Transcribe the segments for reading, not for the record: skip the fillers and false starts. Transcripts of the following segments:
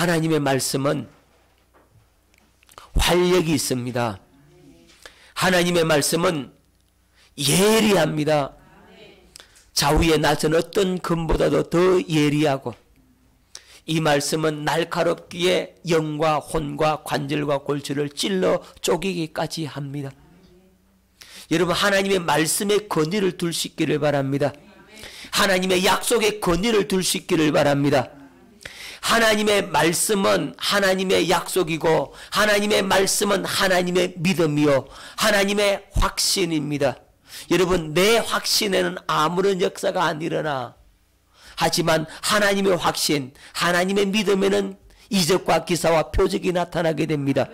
하나님의 말씀은 활력이 있습니다. 하나님의 말씀은 예리합니다. 좌우에 나선 어떤 금보다도 더 예리하고, 이 말씀은 날카롭기에 영과 혼과 관절과 골수를 찔러 쪼개기까지 합니다. 여러분, 하나님의 말씀에 권위를 둘 수 있기를 바랍니다. 하나님의 약속에 권위를 둘 수 있기를 바랍니다. 하나님의 말씀은 하나님의 약속이고, 하나님의 말씀은 하나님의 믿음이요 하나님의 확신입니다. 여러분, 내 확신에는 아무런 역사가 안 일어나. 하지만 하나님의 확신, 하나님의 믿음에는 이적과 기사와 표적이 나타나게 됩니다.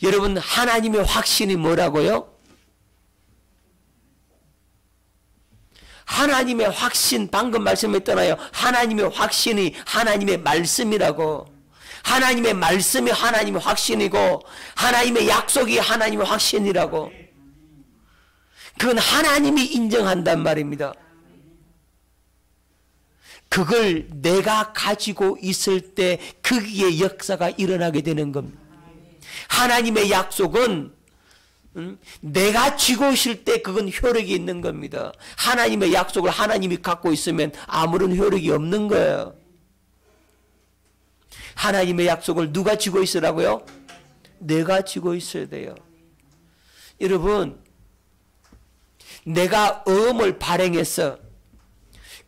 여러분, 하나님의 확신이 뭐라고요? 하나님의 확신, 방금 말씀했잖아요. 하나님의 확신이 하나님의 말씀이라고. 하나님의 말씀이 하나님의 확신이고, 하나님의 약속이 하나님의 확신이라고. 그건 하나님이 인정한단 말입니다. 그걸 내가 가지고 있을 때 거기에 역사가 일어나게 되는 겁니다. 하나님의 약속은 내가 쥐고 있을 때 그건 효력이 있는 겁니다. 하나님의 약속을 하나님이 갖고 있으면 아무런 효력이 없는 거예요. 하나님의 약속을 누가 쥐고 있으라고요? 내가 쥐고 있어야 돼요. 여러분, 내가 어음을 발행해서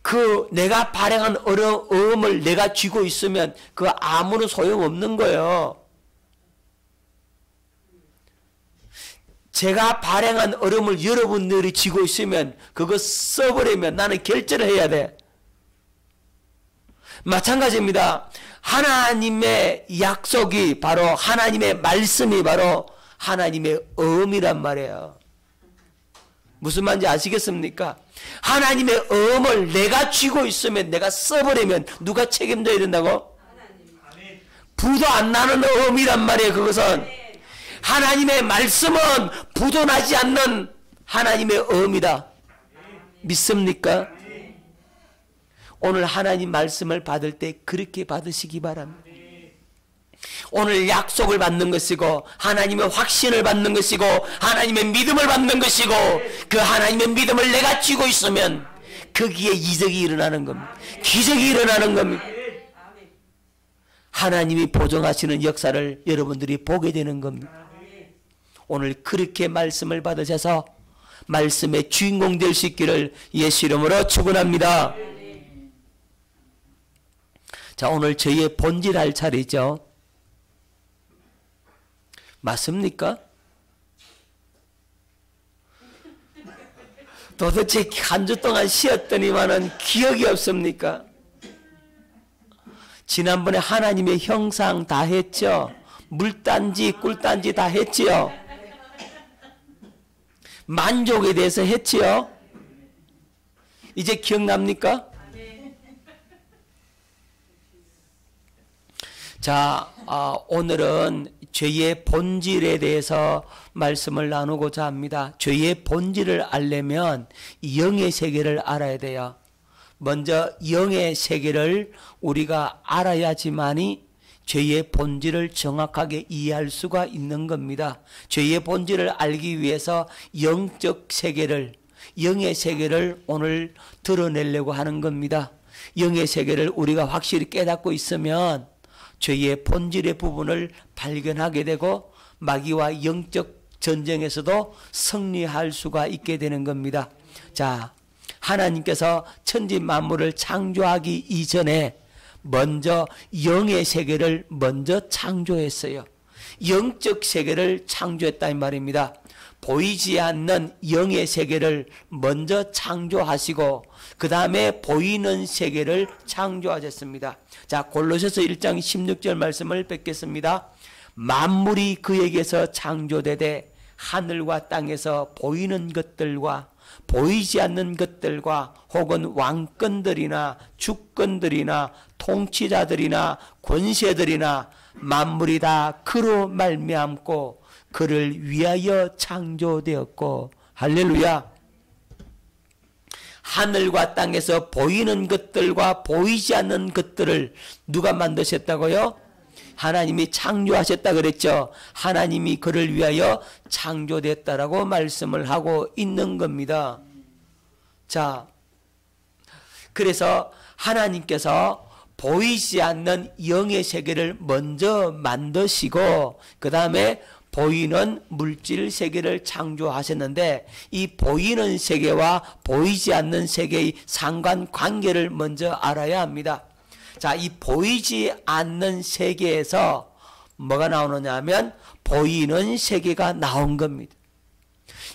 그 내가 발행한 어음을 내가 쥐고 있으면 그 아무런 소용없는 거예요. 제가 발행한 어음을 여러분들이 쥐고 있으면 그거 써버리면 나는 결제를 해야 돼. 마찬가지입니다. 하나님의 약속이 바로 하나님의 말씀이 바로 하나님의 어음이란 말이에요. 무슨 말인지 아시겠습니까? 하나님의 어음을 내가 쥐고 있으면, 내가 써버리면 누가 책임져야 된다고? 부도 안 나는 어음이란 말이에요. 그것은 하나님의 말씀은 부도 나지 않는 하나님의 어음이다. 믿습니까? 오늘 하나님 말씀을 받을 때 그렇게 받으시기 바랍니다. 오늘 약속을 받는 것이고, 하나님의 확신을 받는 것이고, 하나님의 믿음을 받는 것이고, 그 하나님의 믿음을 내가 쥐고 있으면 거기에 이적이 일어나는 겁니다. 기적이 일어나는 겁니다. 하나님이 보정하시는 역사를 여러분들이 보게 되는 겁니다. 오늘 그렇게 말씀을 받으셔서 말씀의 주인공 될 수 있기를 예수 이름으로 축원합니다. 자, 오늘 저희의 본질할 차례죠. 맞습니까? 도대체 한 주 동안 쉬었더니만은 기억이 없습니까? 지난번에 하나님의 형상 다 했죠. 물단지 꿀단지 다 했지요. 만족에 대해서 했지요. 이제 기억납니까? 자, 오늘은 죄의 본질에 대해서 말씀을 나누고자 합니다. 죄의 본질을 알려면 영의 세계를 알아야 돼요. 먼저 영의 세계를 우리가 알아야지만이 죄의 본질을 정확하게 이해할 수가 있는 겁니다. 죄의 본질을 알기 위해서 영적 세계를, 영의 세계를 오늘 드러내려고 하는 겁니다. 영의 세계를 우리가 확실히 깨닫고 있으면 죄의 본질의 부분을 발견하게 되고 마귀와 영적 전쟁에서도 승리할 수가 있게 되는 겁니다. 자, 하나님께서 천지 만물을 창조하기 이전에 먼저 영의 세계를 먼저 창조했어요. 영적 세계를 창조했다 이 말입니다. 보이지 않는 영의 세계를 먼저 창조하시고 그 다음에 보이는 세계를 창조하셨습니다. 자, 골로새서 1장 16절 말씀을 뵙겠습니다. 만물이 그에게서 창조되되 하늘과 땅에서 보이는 것들과 보이지 않는 것들과 혹은 왕권들이나 주권들이나 통치자들이나 권세들이나 만물이 다 그로 말미암고 그를 위하여 창조되었고. 할렐루야. 하늘과 땅에서 보이는 것들과 보이지 않는 것들을 누가 만드셨다고요? 하나님이 창조하셨다 그랬죠. 하나님이 그를 위하여 창조됐다라고 말씀을 하고 있는 겁니다. 자, 그래서 하나님께서 보이지 않는 영의 세계를 먼저 만드시고 그 다음에 보이는 물질 세계를 창조하셨는데 이 보이는 세계와 보이지 않는 세계의 상관관계를 먼저 알아야 합니다. 자, 이 보이지 않는 세계에서 뭐가 나오느냐 하면 보이는 세계가 나온 겁니다.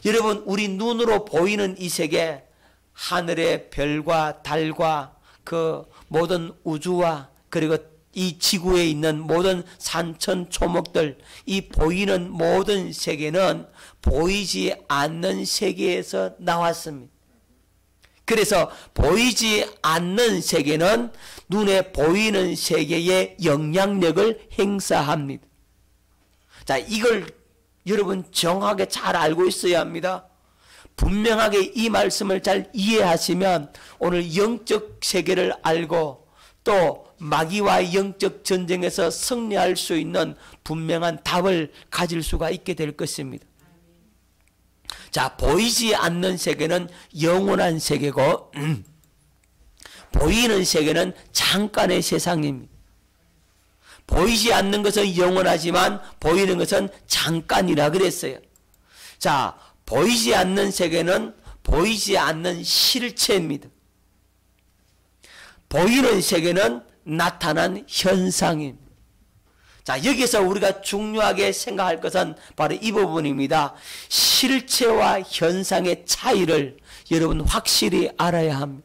여러분, 우리 눈으로 보이는 이 세계, 하늘의 별과 달과 그 모든 우주와 그리고 이 지구에 있는 모든 산천 초목들, 이 보이는 모든 세계는 보이지 않는 세계에서 나왔습니다. 그래서 보이지 않는 세계는 눈에 보이는 세계에 영향력을 행사합니다. 자, 이걸 여러분 정확하게 잘 알고 있어야 합니다. 분명하게 이 말씀을 잘 이해하시면 오늘 영적 세계를 알고 또 마귀와 영적 전쟁에서 승리할 수 있는 분명한 답을 가질 수가 있게 될 것입니다. 자, 보이지 않는 세계는 영원한 세계고 보이는 세계는 잠깐의 세상입니다. 보이지 않는 것은 영원하지만 보이는 것은 잠깐이라 그랬어요. 자, 보이지 않는 세계는 보이지 않는 실체입니다. 보이는 세계는 나타난 현상입니다. 자, 여기서 우리가 중요하게 생각할 것은 바로 이 부분입니다. 실체와 현상의 차이를 여러분 확실히 알아야 합니다.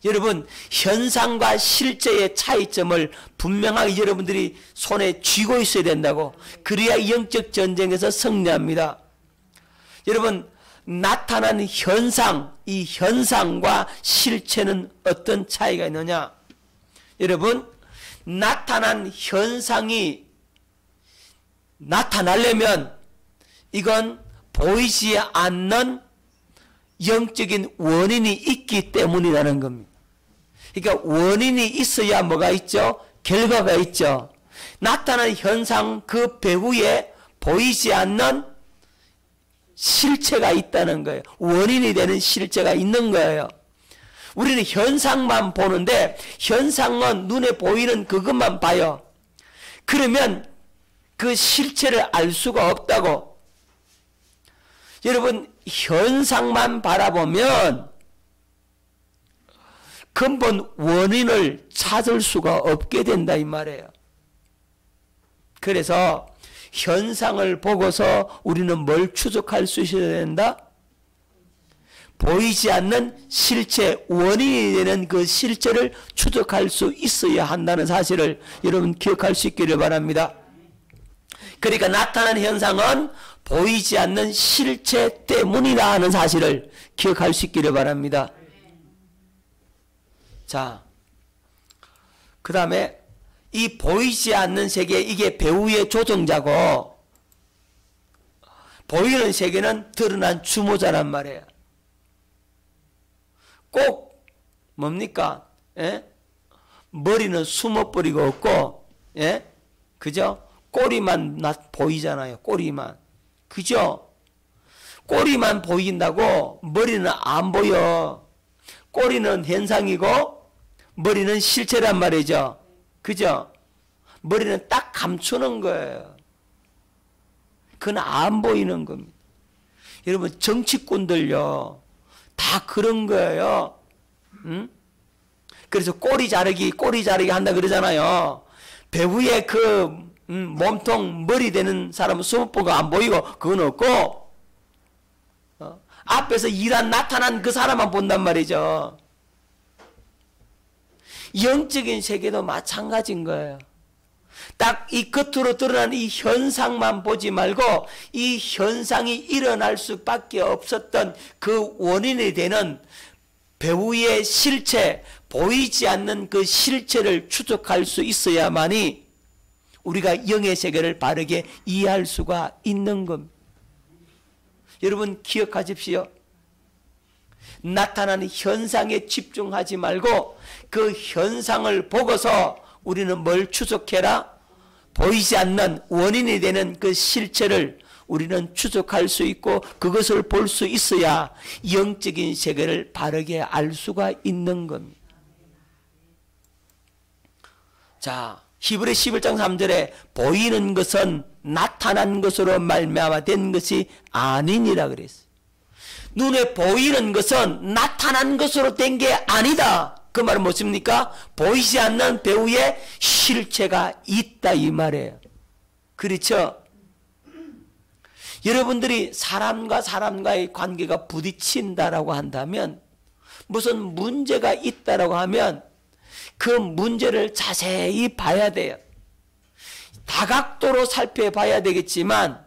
여러분, 현상과 실제의 차이점을 분명하게 여러분들이 손에 쥐고 있어야 된다고. 그래야 영적 전쟁에서 승리합니다. 여러분, 나타난 현상, 이 현상과 실체는 어떤 차이가 있느냐? 여러분, 나타난 현상이 나타나려면 이건 보이지 않는 영적인 원인이 있기 때문이라는 겁니다. 그러니까 원인이 있어야 뭐가 있죠? 결과가 있죠. 나타난 현상 그 배후에 보이지 않는 실체가 있다는 거예요. 원인이 되는 실체가 있는 거예요. 우리는 현상만 보는데 현상은 눈에 보이는 그것만 봐요. 그러면 그 실체를 알 수가 없다고. 여러분, 현상만 바라보면 근본 원인을 찾을 수가 없게 된다 이 말이에요. 그래서 현상을 보고서 우리는 뭘 추적할 수 있어야 된다? 보이지 않는 실체, 원인이 되는 그 실체를 추적할 수 있어야 한다는 사실을 여러분 기억할 수 있기를 바랍니다. 그러니까 나타난 현상은 보이지 않는 실체 때문이라 하는 사실을 기억할 수 있기를 바랍니다. 자, 그 다음에 이 보이지 않는 세계, 이게 배후의 조정자고 보이는 세계는 드러난 주모자란 말이에요. 꼭 뭡니까? 예? 머리는 숨어버리고 없고, 예? 그죠? 꼬리만 보이잖아요. 꼬리만. 그죠? 꼬리만 보인다고 머리는 안 보여. 꼬리는 현상이고 머리는 실체란 말이죠. 그죠? 머리는 딱 감추는 거예요. 그건 안 보이는 겁니다. 여러분, 정치꾼들요 다 그런 거예요. 응? 그래서 꼬리 자르기 한다 그러잖아요. 배후에 그 몸통 머리 되는 사람은 숨어보고 안 보이고 그건 없고 앞에서 일한 나타난 그 사람만 본단 말이죠. 영적인 세계도 마찬가지인 거예요. 딱 이 겉으로 드러난 이 현상만 보지 말고 이 현상이 일어날 수밖에 없었던 그 원인이 되는 배후의 실체, 보이지 않는 그 실체를 추적할 수 있어야만이 우리가 영의 세계를 바르게 이해할 수가 있는 겁니다. 여러분 기억하십시오. 나타나는 현상에 집중하지 말고 그 현상을 보고서 우리는 뭘 추적해라? 보이지 않는 원인이 되는 그 실체를 우리는 추적할 수 있고 그것을 볼 수 있어야 영적인 세계를 바르게 알 수가 있는 겁니다. 자, 히브리 11장 3절에 보이는 것은 나타난 것으로 말미암아 된 것이 아니니라 그랬어요. 눈에 보이는 것은 나타난 것으로 된 게 아니다. 그 말은 무엇입니까? 보이지 않는 배우의 실체가 있다 이 말이에요. 그렇죠? 여러분들이 사람과 사람과의 관계가 부딪힌다라고 한다면, 무슨 문제가 있다라고 하면 그 문제를 자세히 봐야 돼요. 다각도로 살펴봐야 되겠지만,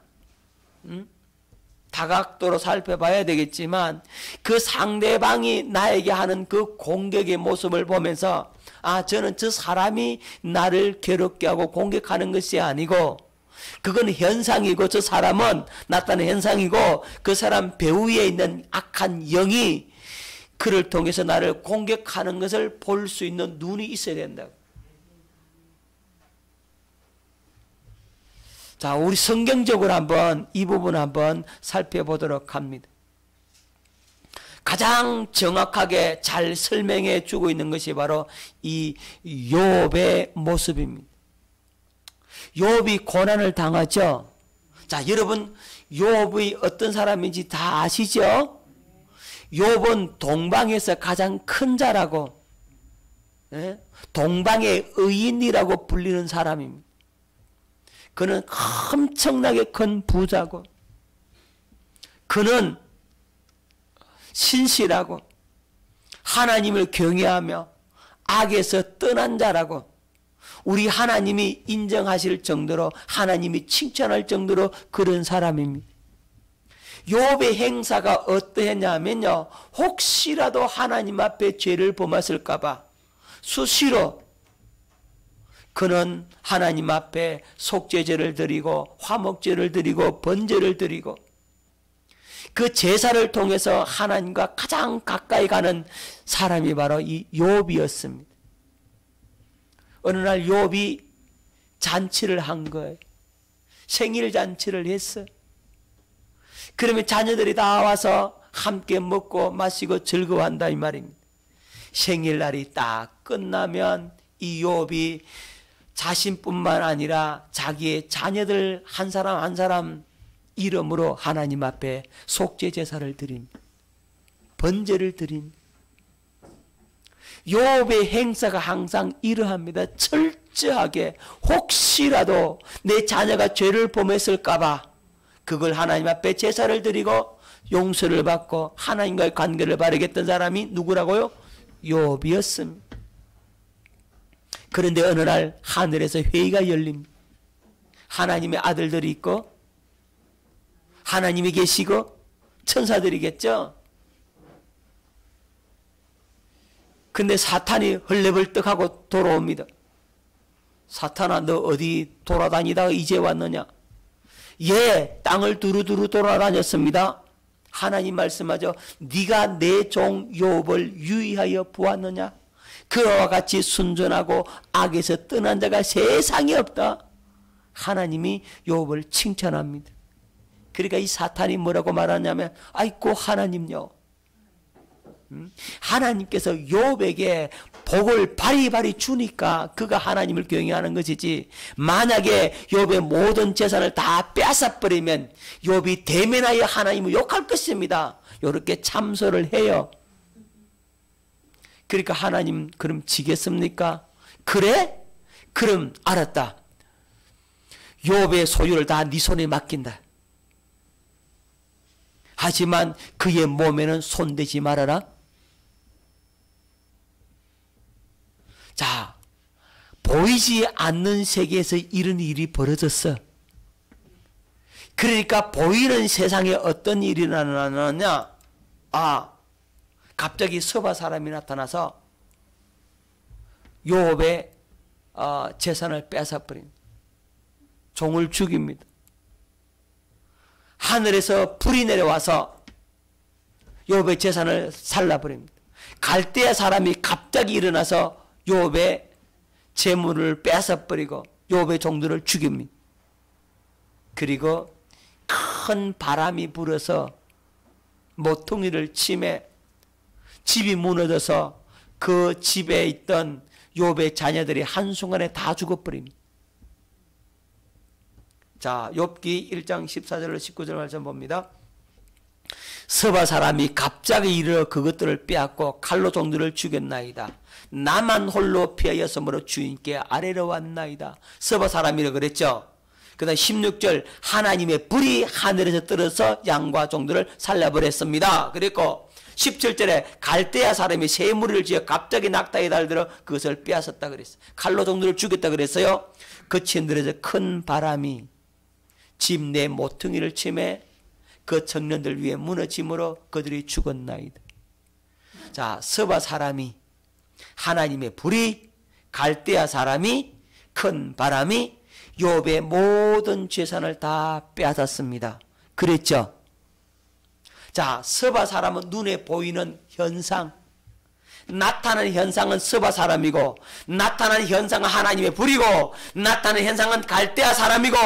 다각도로 살펴봐야 되겠지만 그 상대방이 나에게 하는 그 공격의 모습을 보면서 아, 저는 저 사람이 나를 괴롭게 하고 공격하는 것이 아니고 그건 현상이고 저 사람은 나타나는 현상이고 그 사람 배후에 있는 악한 영이 그를 통해서 나를 공격하는 것을 볼 수 있는 눈이 있어야 된다고. 자, 우리 성경적으로 한번 이 부분 한번 살펴보도록 합니다. 가장 정확하게 잘 설명해 주고 있는 것이 바로 이 욥의 모습입니다. 욥이 고난을 당하죠. 자, 여러분 욥이 어떤 사람인지 다 아시죠? 욥은 동방에서 가장 큰 자라고, 동방의 의인이라고 불리는 사람입니다. 그는 엄청나게 큰 부자고, 그는 신실하고 하나님을 경외하며 악에서 떠난 자라고, 우리 하나님이 인정하실 정도로, 하나님이 칭찬할 정도로 그런 사람입니다. 욥의 행사가 어떠했냐면요, 혹시라도 하나님 앞에 죄를 범했을까 봐 수시로 그는 하나님 앞에 속죄제를 드리고 화목제를 드리고 번제를 드리고 그 제사를 통해서 하나님과 가장 가까이 가는 사람이 바로 이 욥이었습니다. 어느 날 욥이 잔치를 한 거예요. 생일 잔치를 했어요. 그러면 자녀들이 다 와서 함께 먹고 마시고 즐거워한다 이 말입니다. 생일날이 딱 끝나면 이 욥이 자신뿐만 아니라 자기의 자녀들 한 사람 한 사람 이름으로 하나님 앞에 속죄 제사를 드립니다. 번제를 드립니다. 욥의 행사가 항상 이러합니다. 철저하게 혹시라도 내 자녀가 죄를 범했을까 봐 그걸 하나님 앞에 제사를 드리고 용서를 받고 하나님과의 관계를 바르게 했던 사람이 누구라고요? 욥이었습니다. 그런데 어느 날 하늘에서 회의가 열립니다. 하나님의 아들들이 있고 하나님이 계시고 천사들이겠죠. 근데 사탄이 헐레벌떡하고 돌아옵니다. 사탄아, 너 어디 돌아다니다가 이제 왔느냐? 예, 땅을 두루두루 돌아다녔습니다. 하나님 말씀하죠. 네가 내 종 욥을 유의하여 보았느냐? 그와 같이 순전하고 악에서 떠난 자가 세상에 없다. 하나님이 욥을 칭찬합니다. 그러니까 이 사탄이 뭐라고 말하냐면, 아이고 하나님요, 하나님께서 욥에게 복을 바리바리 주니까 그가 하나님을 경외하는 것이지, 만약에 욥의 모든 재산을 다 뺏어버리면 욥이 대면하여 하나님을 욕할 것입니다. 이렇게 참소를 해요. 그러니까 하나님 그럼 지겠습니까? 그래? 그럼 알았다. 욥의 소유를 다 네 손에 맡긴다. 하지만 그의 몸에는 손대지 말아라. 자, 보이지 않는 세계에서 이런 일이 벌어졌어. 그러니까 보이는 세상에 어떤 일이 일어나느냐? 아, 갑자기 서바 사람이 나타나서 욥의 재산을 뺏어버린, 종을 죽입니다. 하늘에서 불이 내려와서 욥의 재산을 살라버립니다. 갈대아 사람이 갑자기 일어나서 욥의 재물을 뺏어버리고 욥의 종들을 죽입니다. 그리고 큰 바람이 불어서 모퉁이를 치매 집이 무너져서 그 집에 있던 욥의 자녀들이 한순간에 다 죽어버립니다. 자, 욥기 1장 14절로 19절 말씀 봅니다. 서바 사람이 갑자기 이르러 그것들을 빼앗고 칼로 종들을 죽였나이다. 나만 홀로 피하였으므로 주인께 아래로 왔나이다. 서바 사람이라 그랬죠. 그 다음 16절 하나님의 불이 하늘에서 떨어서 양과 종들을 살려버렸습니다. 그리고 17절에 갈대아 사람이 새 무리를 지어 갑자기 낙타에 달들어 그것을 빼앗았다 그랬어요. 칼로 종들을 죽였다 그랬어요. 그치 늘어져 큰 바람이 집 내 모퉁이를 치매 그 청년들 위에 무너짐으로 그들이 죽었나이다. 자, 서바 사람이 하나님의 불이 갈대아 사람이 큰 바람이 욥의 모든 재산을 다 빼앗았습니다. 그랬죠. 자, 서바 사람은 눈에 보이는 현상, 나타나는 현상은 서바 사람이고 나타나는 현상은 하나님의 불이고 나타나는 현상은 갈대아 사람이고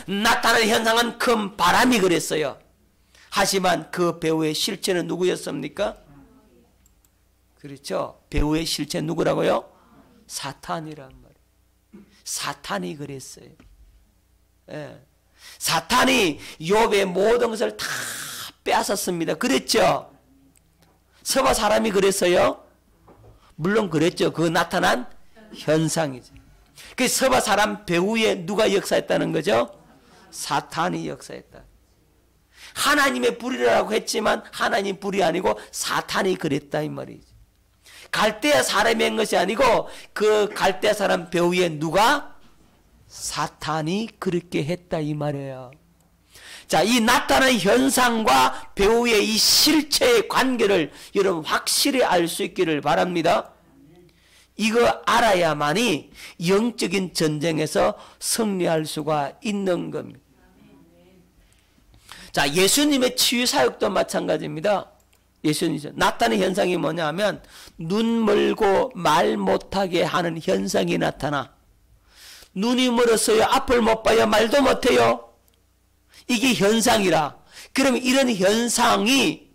나타나는 현상은 큰 바람이 그랬어요. 하지만 그 배우의 실체는 누구였습니까? 그렇죠. 배우의 실체 누구라고요? 사탄이란 말이에요. 사탄이 그랬어요. 예. 사탄이 욥의 모든 것을 다 빼앗았습니다. 그랬죠. 서바 사람이 그랬어요. 물론 그랬죠. 그 나타난 현상이죠. 그 서바 사람 배후에 누가 역사했다는 거죠? 사탄이 역사했다. 하나님의 불이라고 했지만 하나님 불이 아니고 사탄이 그랬다 이 말이죠. 갈대아 사람이 한 것이 아니고 그 갈대아 사람 배후에 누가? 사탄이 그렇게 했다 이 말이에요. 자, 이 나타나는 현상과 배후의 이 실체의 관계를 여러분 확실히 알 수 있기를 바랍니다. 이거 알아야만이 영적인 전쟁에서 승리할 수가 있는 겁니다. 자, 예수님의 치유 사역도 마찬가지입니다. 예수님 나타나는 현상이 뭐냐면 눈 멀고 말 못하게 하는 현상이 나타나. 눈이 멀었어요. 앞을 못 봐요. 말도 못해요. 이게 현상이라. 그러면 이런 현상이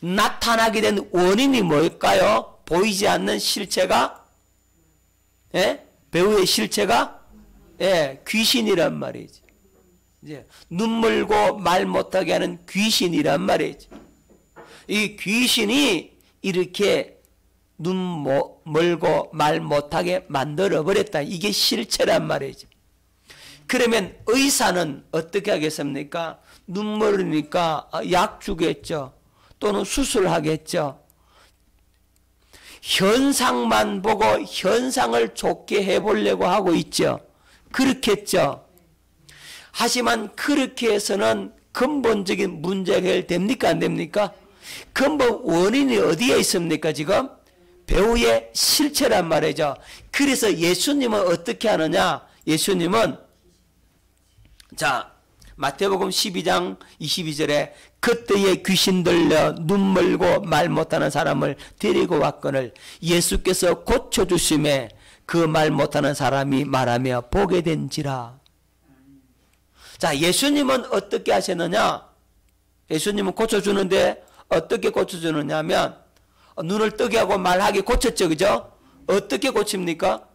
나타나게 된 원인이 뭘까요? 보이지 않는 실체가, 예? 배우의 실체가, 예, 귀신이란 말이죠. 이제 눈 멀고 말 못하게 하는 귀신이란 말이죠. 이 귀신이 이렇게 눈 멀고 말 못하게 만들어 버렸다. 이게 실체란 말이죠. 그러면 의사는 어떻게 하겠습니까? 눈 멀으니까 약 주겠죠. 또는 수술하겠죠. 현상만 보고 현상을 좋게 해보려고 하고 있죠. 그렇겠죠. 하지만 그렇게 해서는 근본적인 문제가 해결됩니까? 안 됩니까? 근본 원인이 어디에 있습니까? 지금 배우의 실체란 말이죠. 그래서 예수님은 어떻게 하느냐? 예수님은 자, 마태복음 12장 22절에 그때에 귀신 들려 눈 멀고 말 못하는 사람을 데리고 왔거늘 예수께서 고쳐주심에 그 말 못하는 사람이 말하며 보게 된지라. 자, 예수님은 어떻게 하셨느냐? 예수님은 고쳐주는데 어떻게 고쳐주느냐 하면 눈을 뜨게 하고 말하게 고쳤죠. 그죠? 어떻게 고칩니까?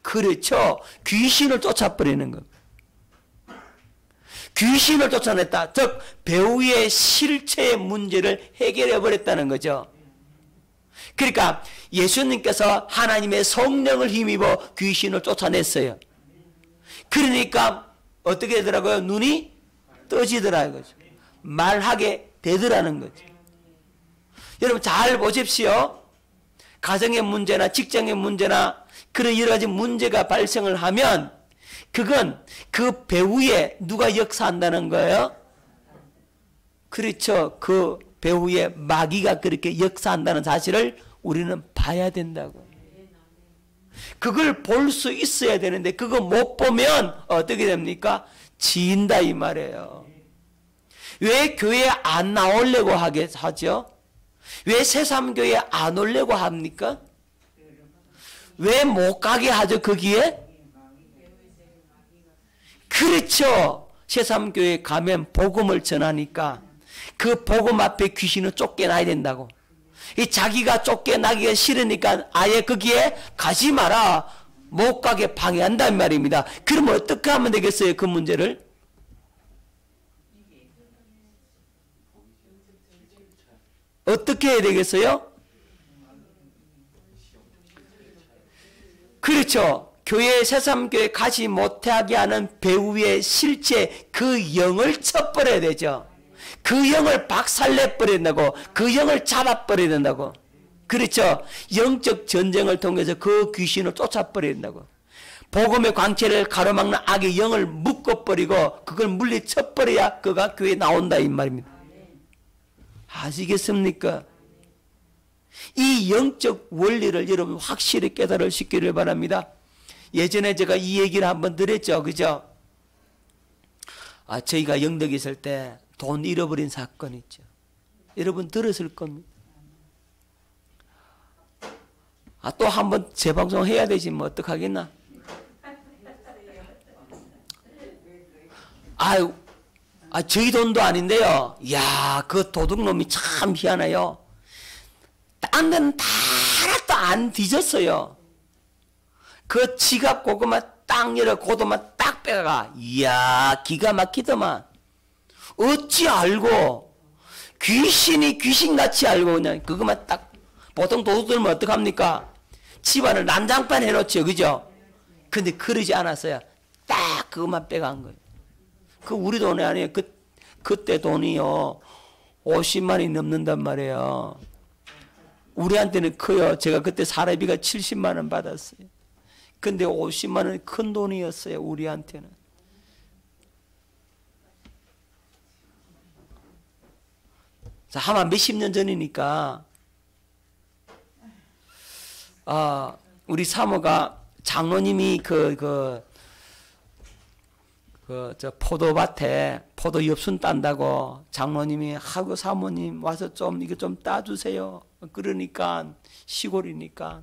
그렇죠. 귀신을 쫓아버리는 겁니다. 귀신을 쫓아냈다. 즉 배우의 실체의 문제를 해결해 버렸다는 거죠. 그러니까 예수님께서 하나님의 성령을 힘입어 귀신을 쫓아냈어요. 그러니까 어떻게 되더라고요? 눈이 떠지더라고요. 말하게 되더라는 거죠. 여러분 잘 보십시오. 가정의 문제나 직장의 문제나 그런 여러 가지 문제가 발생을 하면 그건 그 배후에 누가 역사한다는 거예요? 그렇죠. 그 배후에 마귀가 그렇게 역사한다는 사실을 우리는 봐야 된다고. 그걸 볼 수 있어야 되는데 그거 못 보면 어떻게 됩니까? 지인다 이 말이에요. 왜 교회에 안 나오려고 하죠? 왜 새삼교회에 안 오려고 합니까? 왜 못 가게 하죠, 거기에? 그렇죠. 새삼교회에 가면 복음을 전하니까 그 복음 앞에 귀신은 쫓겨나야 된다고. 이 자기가 쫓겨나기가 싫으니까 아예 거기에 가지 마라. 못 가게 방해한단 말입니다. 그러면 어떻게 하면 되겠어요, 그 문제를? 어떻게 해야 되겠어요? 그렇죠. 교회, 새삼교회 가지 못하게 하는 배후의 실체, 그 영을 쳐버려야 되죠. 그 영을 박살내버려야 된다고. 그 영을 잡아버려야 된다고. 그렇죠. 영적 전쟁을 통해서 그 귀신을 쫓아버려야 된다고. 복음의 광채를 가로막는 악의 영을 묶어버리고 그걸 물리쳐버려야 그가 교회에 나온다 이 말입니다. 아시겠습니까? 이 영적 원리를 여러분 확실히 깨달으시기를 바랍니다. 예전에 제가 이 얘기를 한번 드렸죠. 그죠? 저희가 영덕에 있을 때 돈 잃어버린 사건 있죠. 여러분 들었을 겁니다. 또 한번 재방송 해야 되지 뭐 어떡하겠나. 저희 돈도 아닌데요. 야, 그 도둑놈이 참 희한해요. 딴 데는 다 하나도 안 뒤졌어요. 그 지갑 고구마 딱 열어 고도만 딱 빼가. 이야, 기가 막히더만. 어찌 알고 귀신이 귀신같이 알고 그냥 그것만 딱. 보통 도둑들은 어떡합니까? 집안을 난장판 해놓죠. 그죠? 근데 그러지 않았어요. 딱 그것만 빼간 거예요. 그 우리 돈이 아니에요. 그때 돈이요 50만이 넘는단 말이에요. 우리한테는 커요. 제가 그때 사례비가 70만 원 받았어요. 근데 50만 원이 큰 돈이었어요. 우리한테는. 아마 몇십 년 전이니까 우리 사모가 장로님이 저 포도밭에 포도 엽순 딴다고 장로님이 하고 사모님 와서 좀 이거 좀 따주세요. 그러니까 시골이니까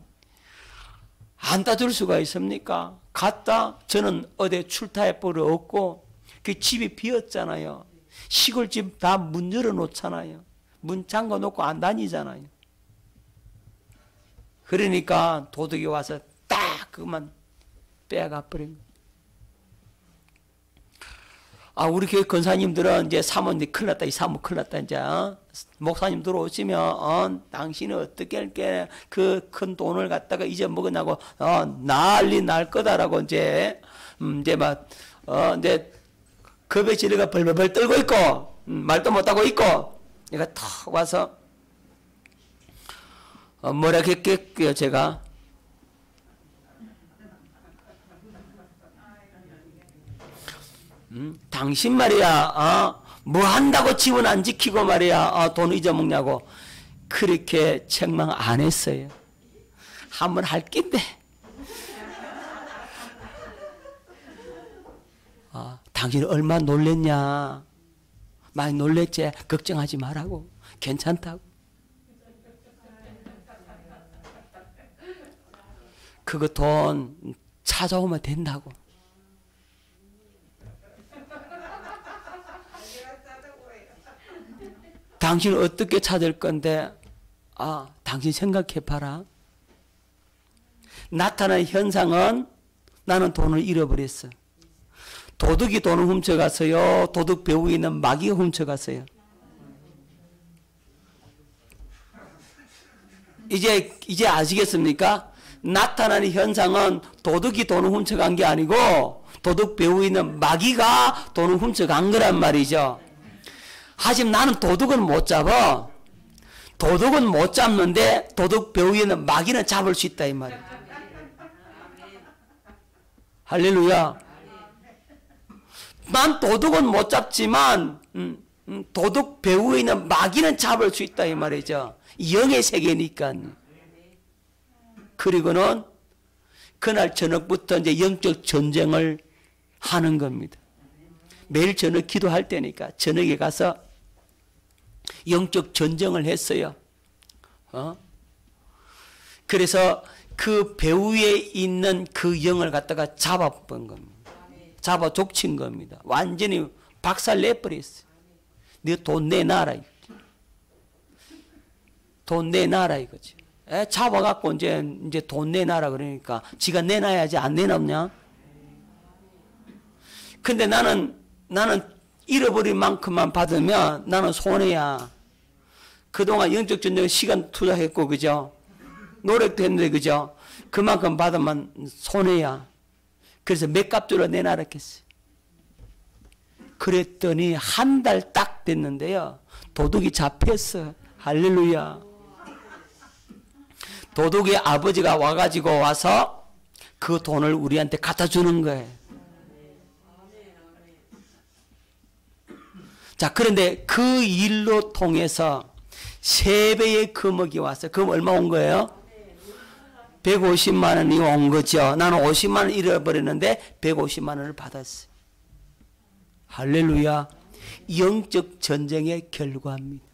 안 따줄 수가 있습니까? 갔다 저는 어디 출타할 버릇 없고 그 집이 비었잖아요. 시골집 다 문 열어놓잖아요. 문 잠궈 놓고 안 다니잖아요. 그러니까 도둑이 와서 딱 그만 빼앗아 버린 거예요. 우리 교회 권사님들은 이제 사모님 큰일 났다. 이 사모 큰일 났다. 이제 목사님 들어오시면 당신은 어떻게 할게 그 큰 돈을 갖다가 잊어먹으냐고 난리 날 거다라고 이제 막 이제 겁에 지르가 벌벌벌 떨고 있고 말도 못하고 있고 내가 탁 와서 뭐라 했겠어요 제가? 당신 말이야 뭐 한다고 집은 안 지키고 말이야 돈 잊어먹냐고 그렇게 책망 안 했어요. 한번 할 낀데 당신 얼마 놀랬냐. 많이 놀랬지. 걱정하지 말라고. 괜찮다고. 그거 돈 찾아오면 된다고. 당신 어떻게 찾을 건데 당신 생각해봐라. 나타난 현상은 나는 돈을 잃어버렸어. 도둑이 돈을 훔쳐갔어요. 도둑 배후에 있는 마귀가 훔쳐갔어요. 이제 아시겠습니까? 나타나는 현상은 도둑이 돈을 훔쳐간 게 아니고 도둑 배후에 있는 마귀가 돈을 훔쳐간 거란 말이죠. 하지만 나는 도둑은 못 잡아. 도둑은 못 잡는데 도둑 배후에 있는 마귀는 잡을 수 있다 이 말이에요. 할렐루야. 난 도둑은 못 잡지만 도둑 배후에 있는 마귀는 잡을 수 있다 이 말이죠. 영의 세계니까. 그리고는 그날 저녁부터 이제 영적 전쟁을 하는 겁니다. 매일 저녁 기도할 때니까 저녁에 가서 영적 전쟁을 했어요. 그래서 그 배 위에 있는 그 영을 갖다가 잡아본 겁니다. 잡아 족친 겁니다. 완전히 박살 내버렸어요. 너 돈 내놔라. 돈 내놔라 이거지. 잡아갖고 이제 돈 내놔라 그러니까 지가 내놔야지 안 내놓냐? 근데 나는 잃어버린 만큼만 받으면 나는 손해야. 그동안 영적 전쟁 시간 투자했고 그죠? 노력도 했는데 그죠? 그만큼 받으면 손해야. 그래서 몇 값주로 내놔라 했어요. 그랬더니 한 달 딱 됐는데요. 도둑이 잡혔어. 할렐루야. 도둑의 아버지가 와서 그 돈을 우리한테 갖다 주는 거예요. 자, 그런데 그 일로 통해서 3배의 금액이 왔어요. 그럼 얼마 온 거예요? 150만 원이 온 거죠. 나는 50만 원 잃어버렸는데 150만 원을 받았어요. 할렐루야. 영적 전쟁의 결과입니다.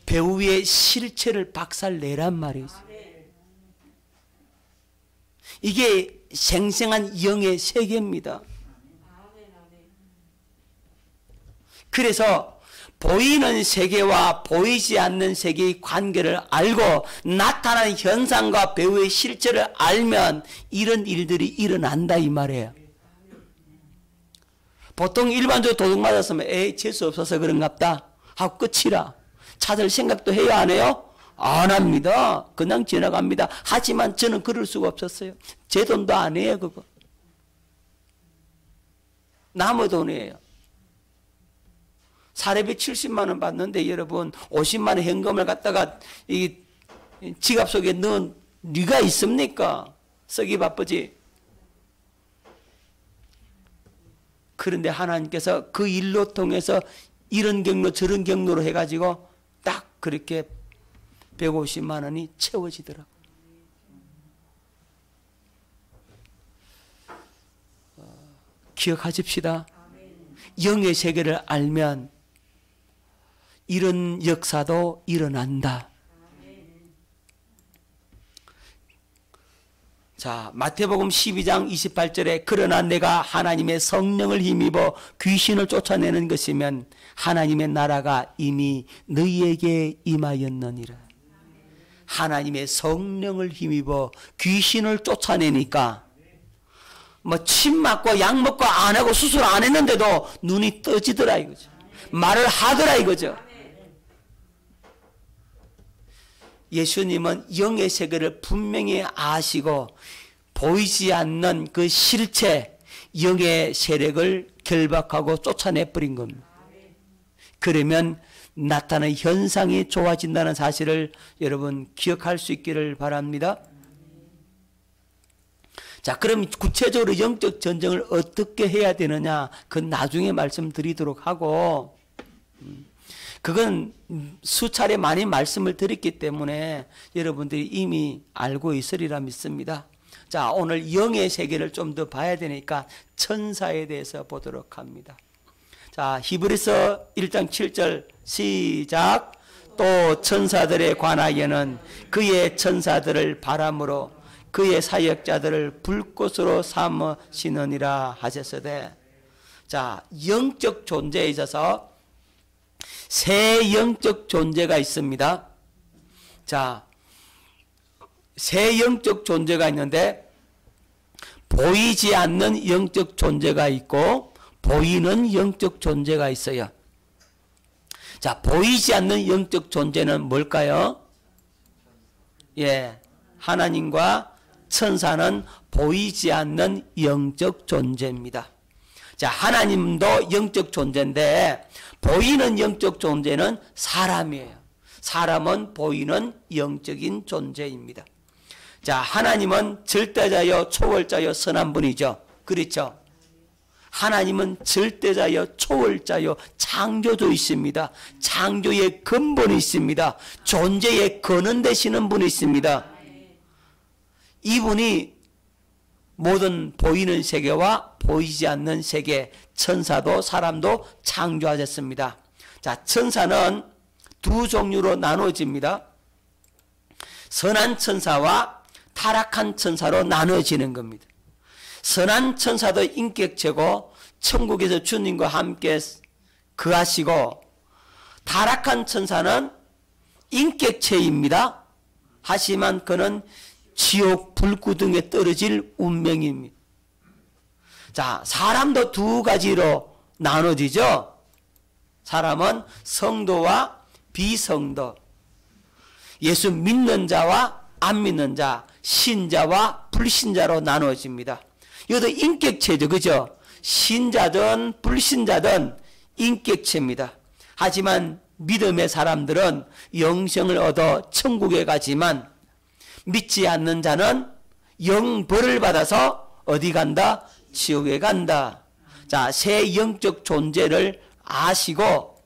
배 위의 실체를 박살내란 말이죠. 이게 생생한 영의 세계입니다. 그래서 보이는 세계와 보이지 않는 세계의 관계를 알고 나타나는 현상과 배우의 실체를 알면 이런 일들이 일어난다 이 말이에요. 보통 일반적으로 도둑 맞았으면 재수 없어서 그런갑다 하고 끝이라. 찾을 생각도 해야 안 해요? 안 합니다. 그냥 지나갑니다. 하지만 저는 그럴 수가 없었어요. 제 돈도 아니에요 그거. 남의 돈이에요. 사례비 70만 원 받는데 여러분 50만 원 현금을 갖다가 이 지갑 속에 넣은 리가 있습니까? 쓰기 바쁘지. 그런데 하나님께서 그 일로 통해서 이런 경로 저런 경로로 해가지고 딱 그렇게 150만 원이 채워지더라고요. 기억하십시다. 영의 세계를 알면 이런 역사도 일어난다. 자, 마태복음 12장 28절에 그러나 내가 하나님의 성령을 힘입어 귀신을 쫓아내는 것이면 하나님의 나라가 이미 너희에게 임하였느니라. 하나님의 성령을 힘입어 귀신을 쫓아내니까 뭐 침 맞고 약 먹고 안 하고 수술 안 했는데도 눈이 떠지더라 이거죠. 말을 하더라 이거죠. 예수님은 영의 세계를 분명히 아시고 보이지 않는 그 실체 영의 세력을 결박하고 쫓아내버린 겁니다. 그러면 나타나는 현상이 좋아진다는 사실을 여러분 기억할 수 있기를 바랍니다. 자, 그럼 구체적으로 영적 전쟁을 어떻게 해야 되느냐 그건 나중에 말씀드리도록 하고 그건 수차례 많이 말씀을 드렸기 때문에 여러분들이 이미 알고 있으리라 믿습니다. 자, 오늘 영의 세계를 좀 더 봐야 되니까 천사에 대해서 보도록 합니다. 자, 히브리서 1장 7절 시작. 또 천사들에 관하여는 그의 천사들을 바람으로 그의 사역자들을 불꽃으로 삼으시느니라 하셨으되. 자, 영적 존재에 있어서 세 영적 존재가 있습니다. 자, 세 영적 존재가 있는데 보이지 않는 영적 존재가 있고 보이는 영적 존재가 있어요. 자, 보이지 않는 영적 존재는 뭘까요? 예, 하나님과 천사는 보이지 않는 영적 존재입니다. 자, 하나님도 영적 존재인데 보이는 영적 존재는 사람이에요. 사람은 보이는 영적인 존재입니다. 자, 하나님은 절대자여 초월자여 선한 분이죠. 그렇죠? 하나님은 절대자여 초월자여 창조주이십니다. 창조의 근본이 있습니다. 존재의 근원 되시는 분이 있습니다. 이분이 모든 보이는 세계와 보이지 않는 세계, 천사도 사람도 창조하셨습니다. 자, 천사는 두 종류로 나눠집니다. 선한 천사와 타락한 천사로 나눠지는 겁니다. 선한 천사도 인격체고 천국에서 주님과 함께 거하시고, 타락한 천사는 인격체입니다. 하지만 그는 지옥 불구덩이에 떨어질 운명입니다. 자, 사람도 두 가지로 나눠지죠. 사람은 성도와 비성도, 예수 믿는 자와 안 믿는 자, 신자와 불신자로 나눠집니다. 이것도 인격체죠, 그죠? 신자든 불신자든 인격체입니다. 하지만 믿음의 사람들은 영생을 얻어 천국에 가지만, 믿지 않는 자는 영벌을 받아서 어디 간다? 지옥에 간다. 자, 새 영적 존재를 아시고,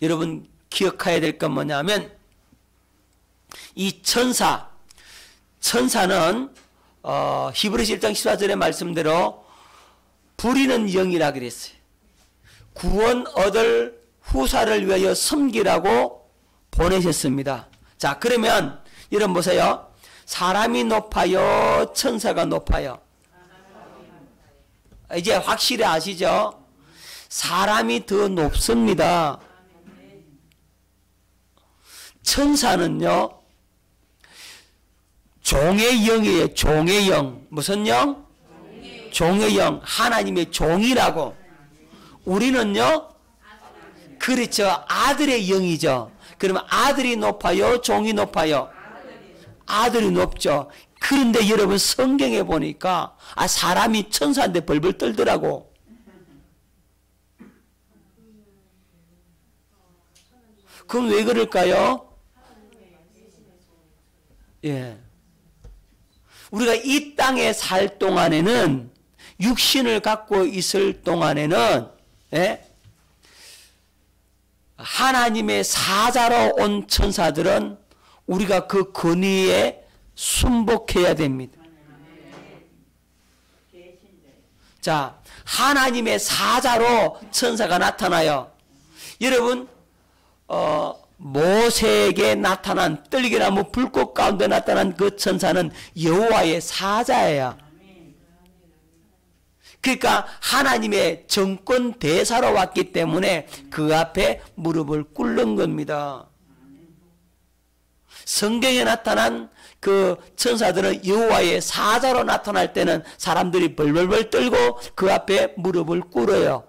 여러분 기억해야 될 건 뭐냐면, 이 천사는 히브리서 1장 14절의 말씀대로 부리는 영이라 그랬어요. 구원 얻을 후사를 위하여 섬기라고 보내셨습니다. 자, 그러면 여러분 보세요. 사람이 높아요, 천사가 높아요? 이제 확실히 아시죠? 사람이 더 높습니다. 천사는요, 종의 영이에요. 종의 영. 무슨 영? 종의 영. 하나님의 종이라고. 우리는요, 그렇죠. 아들의 영이죠. 그러면 아들이 높아요, 종이 높아요? 아들이 높죠. 그런데 여러분 성경에 보니까 사람이 천사한테 벌벌 떨더라고. 그럼 왜 그럴까요? 예. 우리가 이 땅에 살 동안에는, 육신을 갖고 있을 동안에는, 예? 하나님의 사자로 온 천사들은 우리가 그 권위에 순복해야 됩니다. 자, 하나님의 사자로 천사가 나타나요. 여러분, 모세에게 나타난, 떨기나무 불꽃 가운데 나타난 그 천사는 여호와의 사자예요. 그러니까 하나님의 정권 대사로 왔기 때문에 그 앞에 무릎을 꿇는 겁니다. 성경에 나타난 그 천사들은 여호와의 사자로 나타날 때는 사람들이 벌벌벌 떨고 그 앞에 무릎을 꿇어요.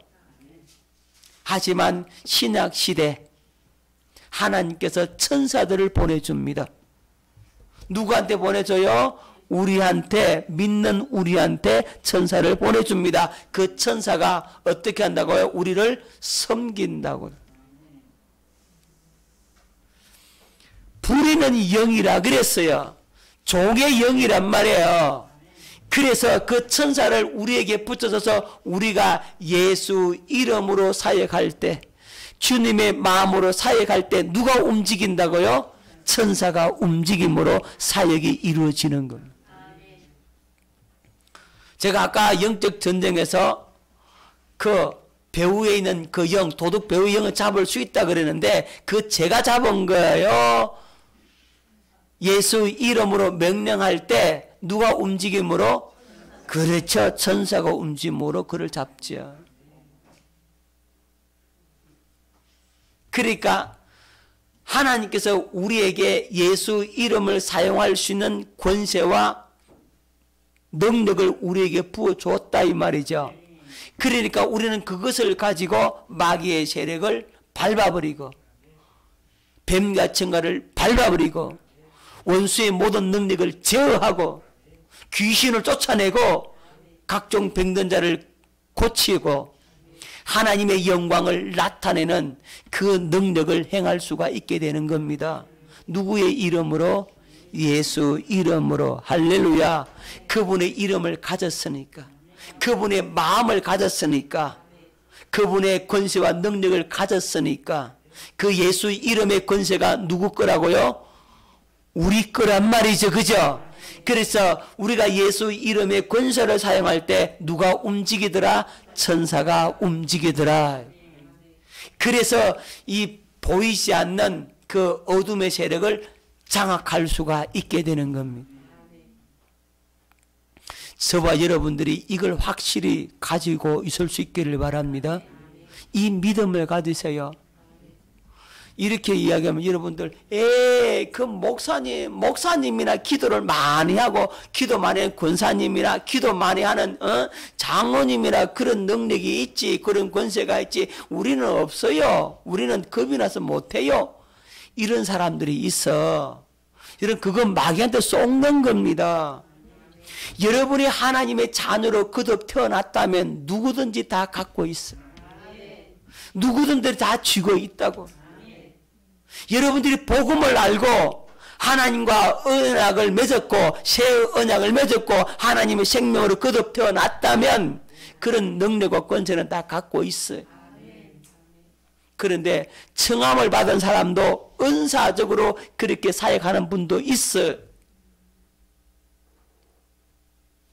하지만 신약 시대 하나님께서 천사들을 보내줍니다. 누구한테 보내줘요? 우리한테, 믿는 우리한테 천사를 보내줍니다. 그 천사가 어떻게 한다고요? 우리를 섬긴다고요. 부리는 영이라 그랬어요. 종의 영이란 말이에요. 그래서 그 천사를 우리에게 붙여줘서 우리가 예수 이름으로 사역할 때, 주님의 마음으로 사역할 때 누가 움직인다고요? 천사가 움직임으로 사역이 이루어지는 겁니다. 제가 아까 영적 전쟁에서 그 배후에 있는 그 영, 도둑 배후의 영을 잡을 수 있다 그랬는데, 그 제가 잡은 거예요? 예수 이름으로 명령할 때 누가 움직임으로? 그렇죠. 천사가 움직임으로 그를 잡죠. 그러니까 하나님께서 우리에게 예수 이름을 사용할 수 있는 권세와 능력을 우리에게 부어줬다 이 말이죠. 그러니까 우리는 그것을 가지고 마귀의 세력을 밟아버리고, 뱀과 청가를 밟아버리고, 원수의 모든 능력을 제어하고, 귀신을 쫓아내고, 각종 병든 자를 고치고, 하나님의 영광을 나타내는 그 능력을 행할 수가 있게 되는 겁니다. 누구의 이름으로? 예수 이름으로. 할렐루야. 그분의 이름을 가졌으니까, 그분의 마음을 가졌으니까, 그분의 권세와 능력을 가졌으니까, 그 예수 이름의 권세가 누구 거라고요? 우리 거란 말이죠. 그죠? 그래서 우리가 예수 이름의 권세를 사용할 때 누가 움직이더라? 천사가 움직이더라. 그래서 이 보이지 않는 그 어둠의 세력을 장악할 수가 있게 되는 겁니다. 저와 여러분들이 이걸 확실히 가지고 있을 수 있기를 바랍니다. 이 믿음을 가지세요. 이렇게 이야기하면 여러분들 그 목사님이나 기도를 많이 하고 기도 많이 하는 권사님이나 기도 많이 하는 장로님이나 그런 능력이 있지, 그런 권세가 있지, 우리는 없어요. 우리는 겁이 나서 못해요. 이런 사람들이 있어. 여러분, 그건 마귀한테 속는 겁니다. 여러분이 하나님의 자녀로 거듭 태어났다면 누구든지 다 갖고 있어. 누구든지 다 쥐고 있다고. 여러분들이 복음을 알고 하나님과 언약을 맺었고 새 언약을 맺었고 하나님의 생명으로 거듭 태어났다면 그런 능력과 권세는 다 갖고 있어요. 그런데 청함을 받은 사람도 은사적으로 그렇게 사역하는 분도 있어요.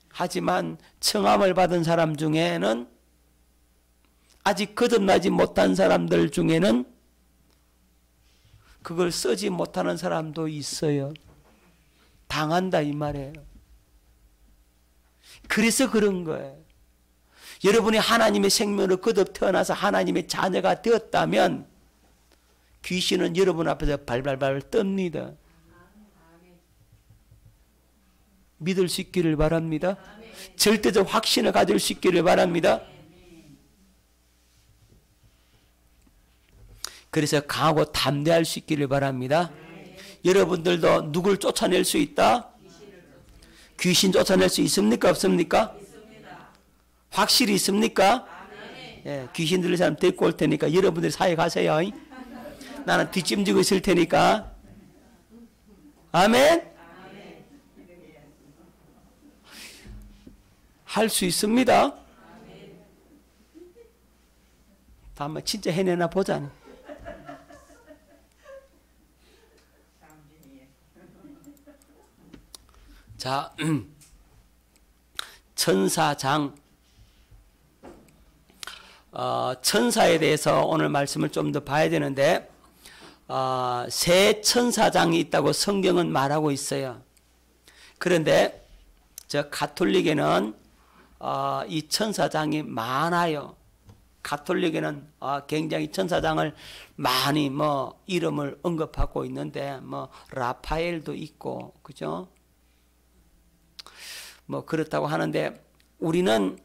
하지만 청함을 받은 사람 중에는 아직 거듭나지 못한 사람들 중에는 그걸 쓰지 못하는 사람도 있어요. 당한다 이 말이에요. 그래서 그런 거예요. 여러분이 하나님의 생명으로 거듭 태어나서 하나님의 자녀가 되었다면 귀신은 여러분 앞에서 발발발 떱니다. 믿을 수 있기를 바랍니다. 절대적 확신을 가질 수 있기를 바랍니다. 그래서 강하고 담대할 수 있기를 바랍니다. 여러분들도 누굴 쫓아낼 수 있다? 귀신 쫓아낼 수 있습니까? 없습니까? 확실히 있습니까? 예, 귀신 들린 사람 데리고 올 테니까 여러분들이 사역하세요. 나는 뒷짐지고 있을 테니까. 아멘? 할 수 있습니다. 한번 진짜 해내나 보자. 자, 천사장. 천사에 대해서 오늘 말씀을 좀 더 봐야 되는데, 세 천사장이 있다고 성경은 말하고 있어요. 그런데 저 가톨릭에는 이 천사장이 많아요. 가톨릭에는 굉장히 천사장을 많이 이름을 언급하고 있는데 라파엘도 있고 그죠? 그렇다고 하는데 우리는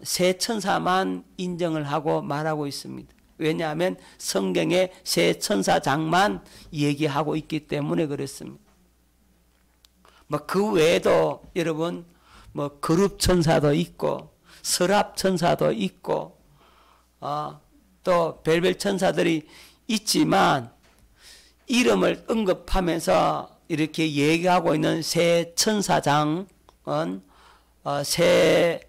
세 천사만 인정을 하고 말하고 있습니다. 왜냐하면 성경에 세 천사장만 얘기하고 있기 때문에 그렇습니다. 그 외에도 여러분 거룩 천사도 있고 서랍 천사도 있고 또 별별 천사들이 있지만 이름을 언급하면서 이렇게 얘기하고 있는 세 천사장은 세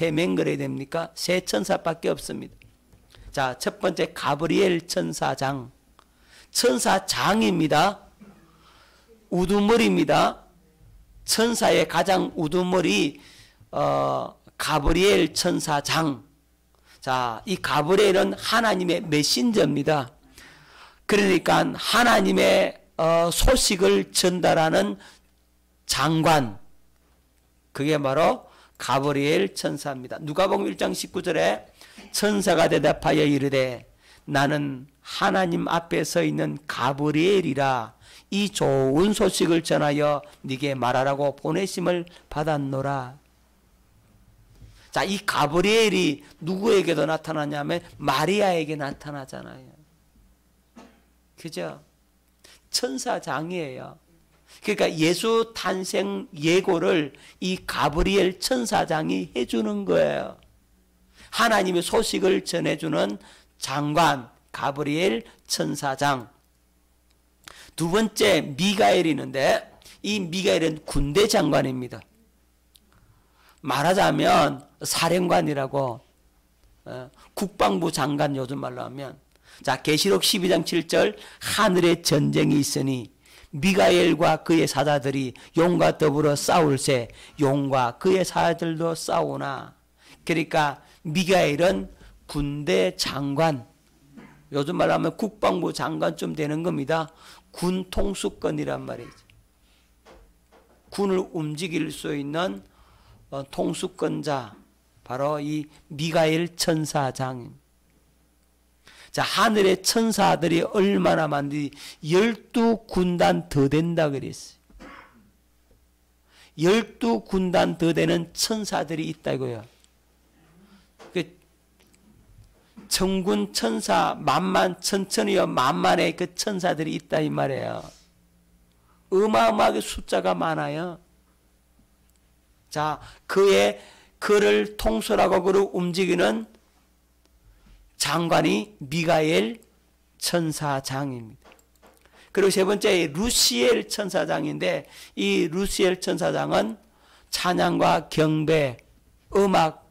명 그래야 됩니까? 세 천사밖에 없습니다. 자, 첫 번째 가브리엘 천사장. 천사장입니다. 우두머리입니다. 천사의 가장 우두머리 가브리엘 천사장. 자, 이 가브리엘은 하나님의 메신저입니다. 그러니까 하나님의 소식을 전달하는 장관. 그게 바로 가브리엘 천사입니다. 누가복음 1장 19절에 천사가 대답하여 이르되 나는 하나님 앞에 서 있는 가브리엘이라 이 좋은 소식을 전하여 네게 말하라고 보내심을 받았노라. 자, 이 가브리엘이 누구에게도 나타나냐면 마리아에게 나타나잖아요. 그죠? 천사장이에요. 그러니까 예수 탄생 예고를 이 가브리엘 천사장이 해주는 거예요. 하나님의 소식을 전해주는 장관 가브리엘 천사장. 두 번째 미가엘이 있는데 이 미가엘은 군대 장관입니다. 말하자면 사령관이라고 국방부 장관 요즘 말로 하면 자 계시록 12장 7절 하늘에 전쟁이 있으니 미가엘과 그의 사자들이 용과 더불어 싸울세 용과 그의 사자들도 싸우나. 그러니까 미가엘은 군대 장관, 요즘 말로 하면 국방부 장관쯤 되는 겁니다. 군 통수권이란 말이죠. 군을 움직일 수 있는 통수권자, 바로 이 미가엘 천사장입니다. 자, 하늘의 천사들이 얼마나 많은지 12군단 더 된다 그랬어요. 12군단 더 되는 천사들이 있다고요. 천군 천사 만만 천천히요 만만의 그 천사들이 있다 이 말이에요. 어마어마하게 숫자가 많아요. 자, 그를 통솔하고 그를 움직이는 장관이 미가엘 천사장입니다. 그리고 세 번째 루시엘 천사장인데, 이 루시엘 천사장은 찬양과 경배, 음악,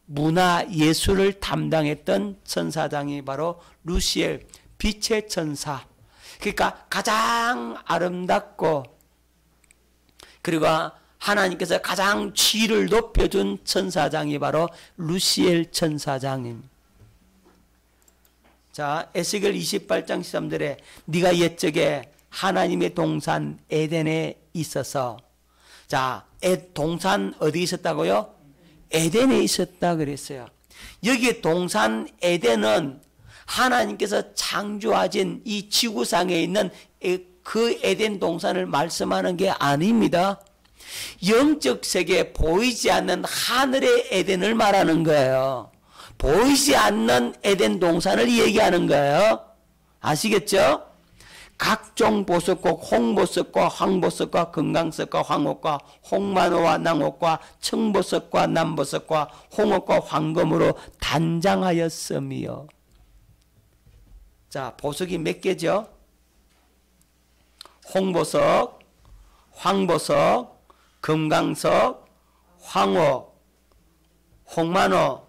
문화, 예술을 담당했던 천사장이 바로 루시엘, 빛의 천사. 그러니까 가장 아름답고 그리고 하나님께서 가장 지위를 높여준 천사장이 바로 루시엘 천사장입니다. 자, 에스겔 28장 13절에 네가 옛적에 하나님의 동산 에덴에 있어서, 자, 동산 어디 있었다고요? 에덴에 있었다 그랬어요. 여기 동산 에덴은 하나님께서 창조하신 이 지구상에 있는 그 에덴 동산을 말씀하는 게 아닙니다. 영적 세계에 보이지 않는 하늘의 에덴을 말하는 거예요. 보이지 않는 에덴 동산을 얘기하는 거예요. 아시겠죠? 각종 보석과 홍보석과 황보석과 금강석과 황옥과 홍만호와 낭옥과 청보석과 남보석과 홍옥과 황금으로 단장하였으며. 자, 보석이 몇 개죠? 홍보석, 황보석, 금강석, 황옥, 홍만호,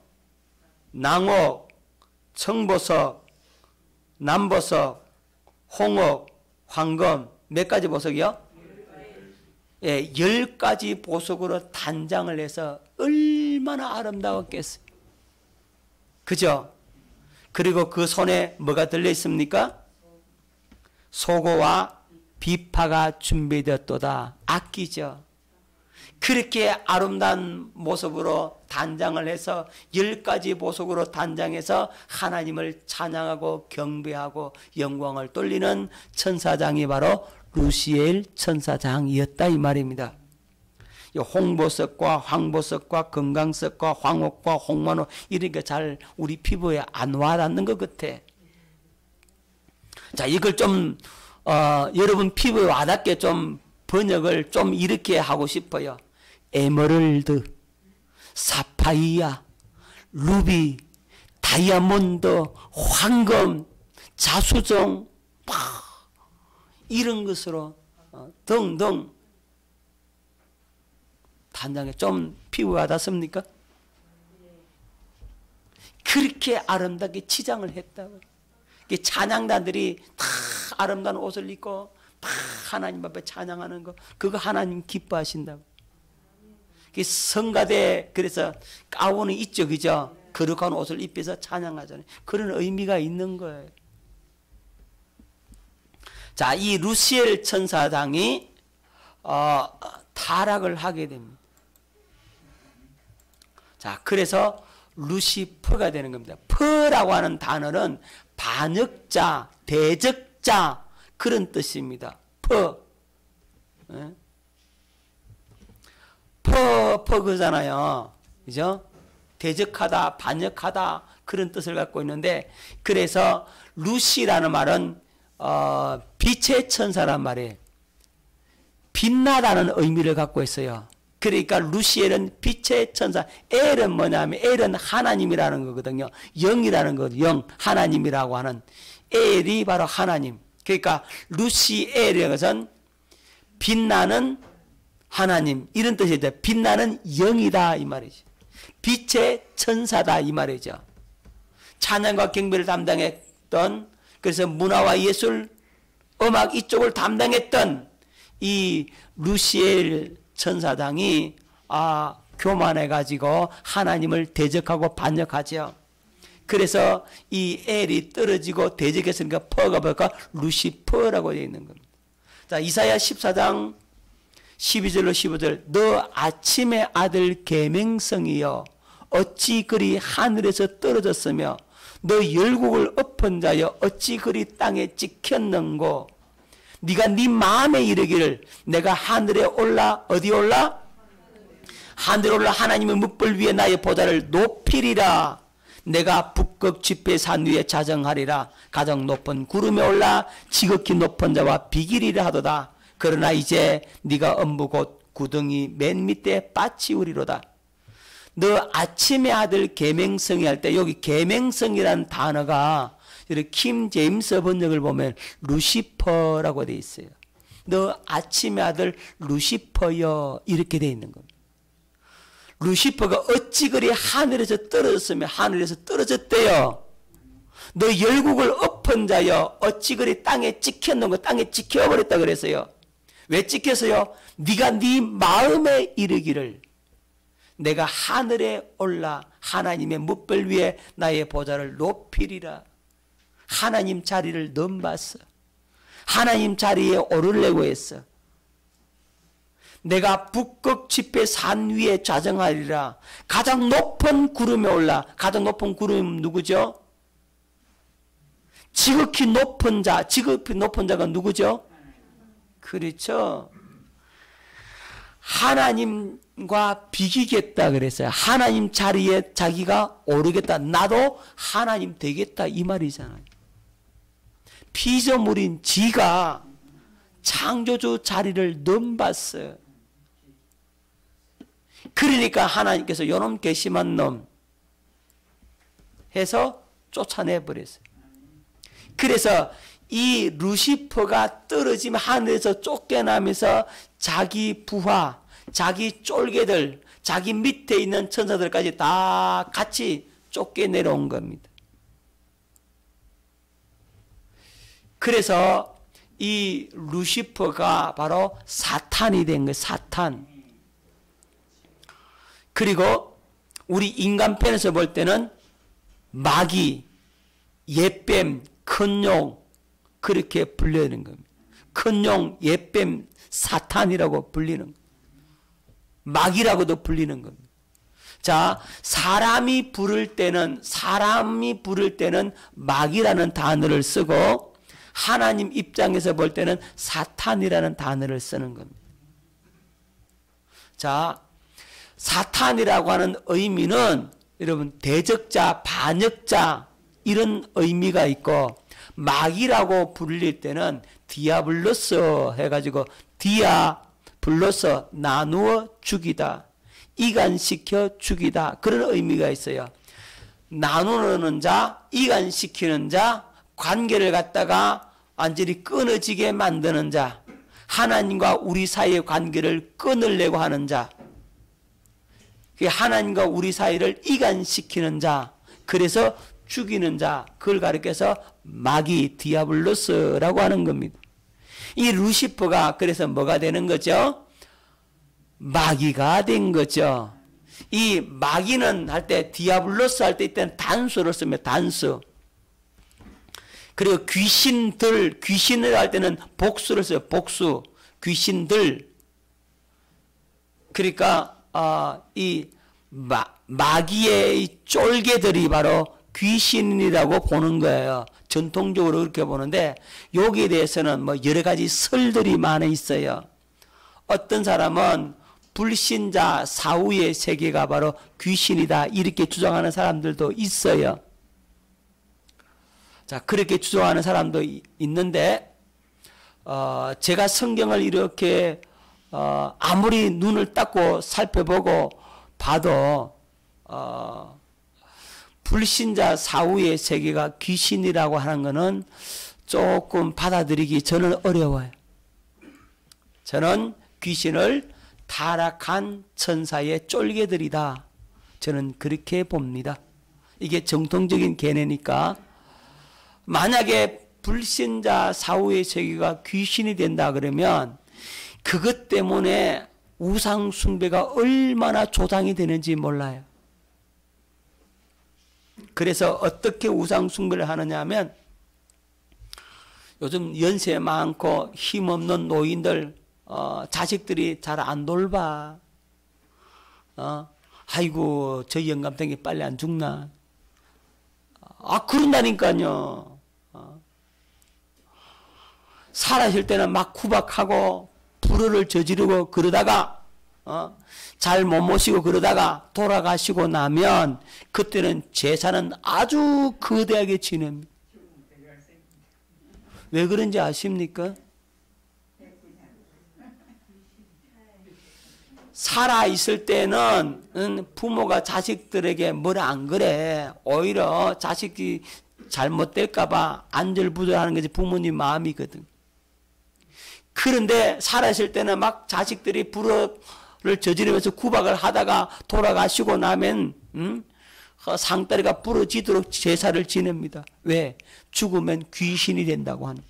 낭옥, 청보석, 남보석, 홍옥, 황금, 몇 가지 보석이요? 예, 10가지 보석으로 단장을 해서 얼마나 아름다웠겠어요. 그죠? 그리고 그 손에 뭐가 들려 있습니까? 소고와 비파가 준비되었도다. 악기죠. 그렇게 아름다운 모습으로 단장을 해서 10가지 보석으로 단장해서 하나님을 찬양하고 경배하고 영광을 돌리는 천사장이 바로 루시엘 천사장이었다 이 말입니다. 홍보석과 황보석과 금강석과 황옥과 홍만호 이런 게 잘 우리 피부에 안 와닿는 것 같아. 자, 이걸 좀 여러분 피부에 와닿게 좀 번역을 좀 이렇게 하고 싶어요. 에메랄드, 사파이아, 루비, 다이아몬드, 황금, 자수정, 이런 것으로 등등 단장에 좀 피부에 와닿습니까? 그렇게 아름답게 치장을 했다고. 찬양단들이 다 아름다운 옷을 입고 다 하나님 앞에 찬양하는 거, 그거 하나님 기뻐하신다고. 성가대, 그래서 가운은 있죠, 그죠? 거룩한 옷을 입혀서 찬양하잖아요. 그런 의미가 있는 거예요. 자, 이 루시엘 천사장이 타락을 하게 됩니다. 자, 그래서 루시퍼가 되는 겁니다. 퍼라고 하는 단어는 반역자, 대적자 그런 뜻입니다. 퍼. 퍼 그잖아요. 그죠? 대적하다, 반역하다 그런 뜻을 갖고 있는데, 그래서 루시라는 말은 빛의 천사란 말이에요. 빛나다는 의미를 갖고 있어요. 그러니까 루시엘은 빛의 천사. 엘은 뭐냐면 엘은 하나님이라는 거거든요. 영이라는 거, 영, 하나님이라고 하는 엘이 바로 하나님. 그러니까 루시엘이라는 것은 빛나는 하나님 이런 뜻이죠. 빛나는 영이다 이 말이죠. 빛의 천사다 이 말이죠. 찬양과 경배를 담당했던, 그래서 문화와 예술 음악 이쪽을 담당했던 이 루시엘 천사장이 교만해가지고 하나님을 대적하고 반역하죠. 그래서 이 엘이 떨어지고 대적했으니까 퍼가 뭘까? 루시퍼라고 되어 있는 겁니다. 자, 이사야 14장 12절로 15절. 너 아침의 아들 계명성이여 어찌 그리 하늘에서 떨어졌으며 너 열국을 엎은 자여 어찌 그리 땅에 찍혔는고. 네가 네 마음에 이르기를 내가 하늘에 올라 어디 올라? 하늘에 올라 하나님의 뭇불 위에 나의 보좌를 높이리라. 내가 북극 지폐 산 위에 자정하리라. 가장 높은 구름에 올라 지극히 높은 자와 비기리라 하도다. 그러나 이제 네가 엄부 곧 구덩이 맨 밑에 빠치우리로다. 너 아침의 아들 계명성이 할 때 여기 계명성이라는 단어가 킴 제임스 번역을 보면 루시퍼라고 되어 있어요. 너 아침의 아들 루시퍼여 이렇게 되어 있는 겁니다. 루시퍼가 어찌 그리 하늘에서 떨어졌으면 하늘에서 떨어졌대요. 너 열국을 엎은 자여 어찌 그리 땅에 찍혔는고. 땅에 찍혀버렸다 그랬어요. 왜 찍혔어요? 네가 네 마음에 이르기를 내가 하늘에 올라 하나님의 뭇별 위에 나의 보좌를 높이리라. 하나님 자리를 넘봤어. 하나님 자리에 오르려고 했어. 내가 북극 지폐 산 위에 좌정하리라. 가장 높은 구름에 올라. 가장 높은 구름 누구죠? 지극히 높은 자. 지극히 높은 자가 누구죠? 그렇죠. 하나님과 비기겠다 그랬어요. 하나님 자리에 자기가 오르겠다. 나도 하나님 되겠다 이 말이잖아요. 피조물인 지가 창조주 자리를 넘봤어요. 그러니까 하나님께서 요놈 괘씸한 놈 해서 쫓아내버렸어요. 그래서 이 루시퍼가 떨어지면 하늘에서 쫓겨나면서 자기 부하, 자기 쫄개들, 자기 밑에 있는 천사들까지 다 같이 쫓겨내려온 겁니다. 그래서 이 루시퍼가 바로 사탄이 된 거예요. 사탄. 그리고 우리 인간편에서 볼 때는 마귀, 옛뱀, 큰 용 그렇게 불리는 겁니다. 큰 용, 옛뱀, 사탄이라고 불리는 겁니다. 마귀라고도 불리는 겁니다. 자, 사람이 부를 때는 마귀라는 단어를 쓰고 하나님 입장에서 볼 때는 사탄이라는 단어를 쓰는 겁니다. 자, 사탄이라고 하는 의미는 여러분 대적자, 반역자 이런 의미가 있고 마귀라고 불릴 때는 디아블로스 해가지고 디아블로스 나누어 죽이다, 이간시켜 죽이다 그런 의미가 있어요. 나누는 자, 이간시키는 자, 관계를 갖다가 완전히 끊어지게 만드는 자, 하나님과 우리 사이의 관계를 끊으려고 하는 자, 하나님과 우리 사이를 이간시키는 자, 그래서 죽이는 자, 그걸 가리켜서 마귀, 디아블로스라고 하는 겁니다. 이 루시퍼가 그래서 뭐가 되는 거죠? 마귀가 된 거죠. 이 마귀는 할 때, 디아블로스 할 때 이때는 단수를 쓰면 단수. 그리고 귀신을 할 때는 복수를 써요. 복수. 귀신들. 그러니까 이 마귀의 이 쫄개들이 바로 귀신이라고 보는 거예요. 전통적으로 그렇게 보는데 여기에 대해서는 뭐 여러 가지 설들이 많이 있어요. 어떤 사람은 불신자 사후의 세계가 바로 귀신이다 이렇게 주장하는 사람들도 있어요. 자, 그렇게 주장하는 사람도 있는데 제가 성경을 이렇게 아무리 눈을 닦고 살펴보고 봐도 불신자 사후의 세계가 귀신이라고 하는 것은 조금 받아들이기 저는 어려워요. 저는 귀신을 타락한 천사의 쫄개들이다. 저는 그렇게 봅니다. 이게 정통적인 개념이니까 만약에 불신자 사후의 세계가 귀신이 된다 그러면 그것 때문에 우상 숭배가 얼마나 조장이 되는지 몰라요. 그래서 어떻게 우상 숭배를 하느냐 하면 요즘 연세 많고 힘없는 노인들 자식들이 잘 안 돌봐. 아이고 저 영감탱이 빨리 안 죽나. 그런다니까요. 살아있을 때는 막 구박하고 불효를 저지르고 그러다가 잘 못 모시고 그러다가 돌아가시고 나면 그때는 재산은 아주 거대하게 지냅니다. 왜 그런지 아십니까? 살아있을 때는 부모가 자식들에게 뭐라 안 그래. 오히려 자식이 잘못될까봐 안절부절하는 것이 부모님 마음이거든. 그런데 살아있을 때는 막 자식들이 불효를 저지르면서 구박을 하다가 돌아가시고 나면 상다리가 부러지도록 제사를 지냅니다. 왜? 죽으면 귀신이 된다고 하니까.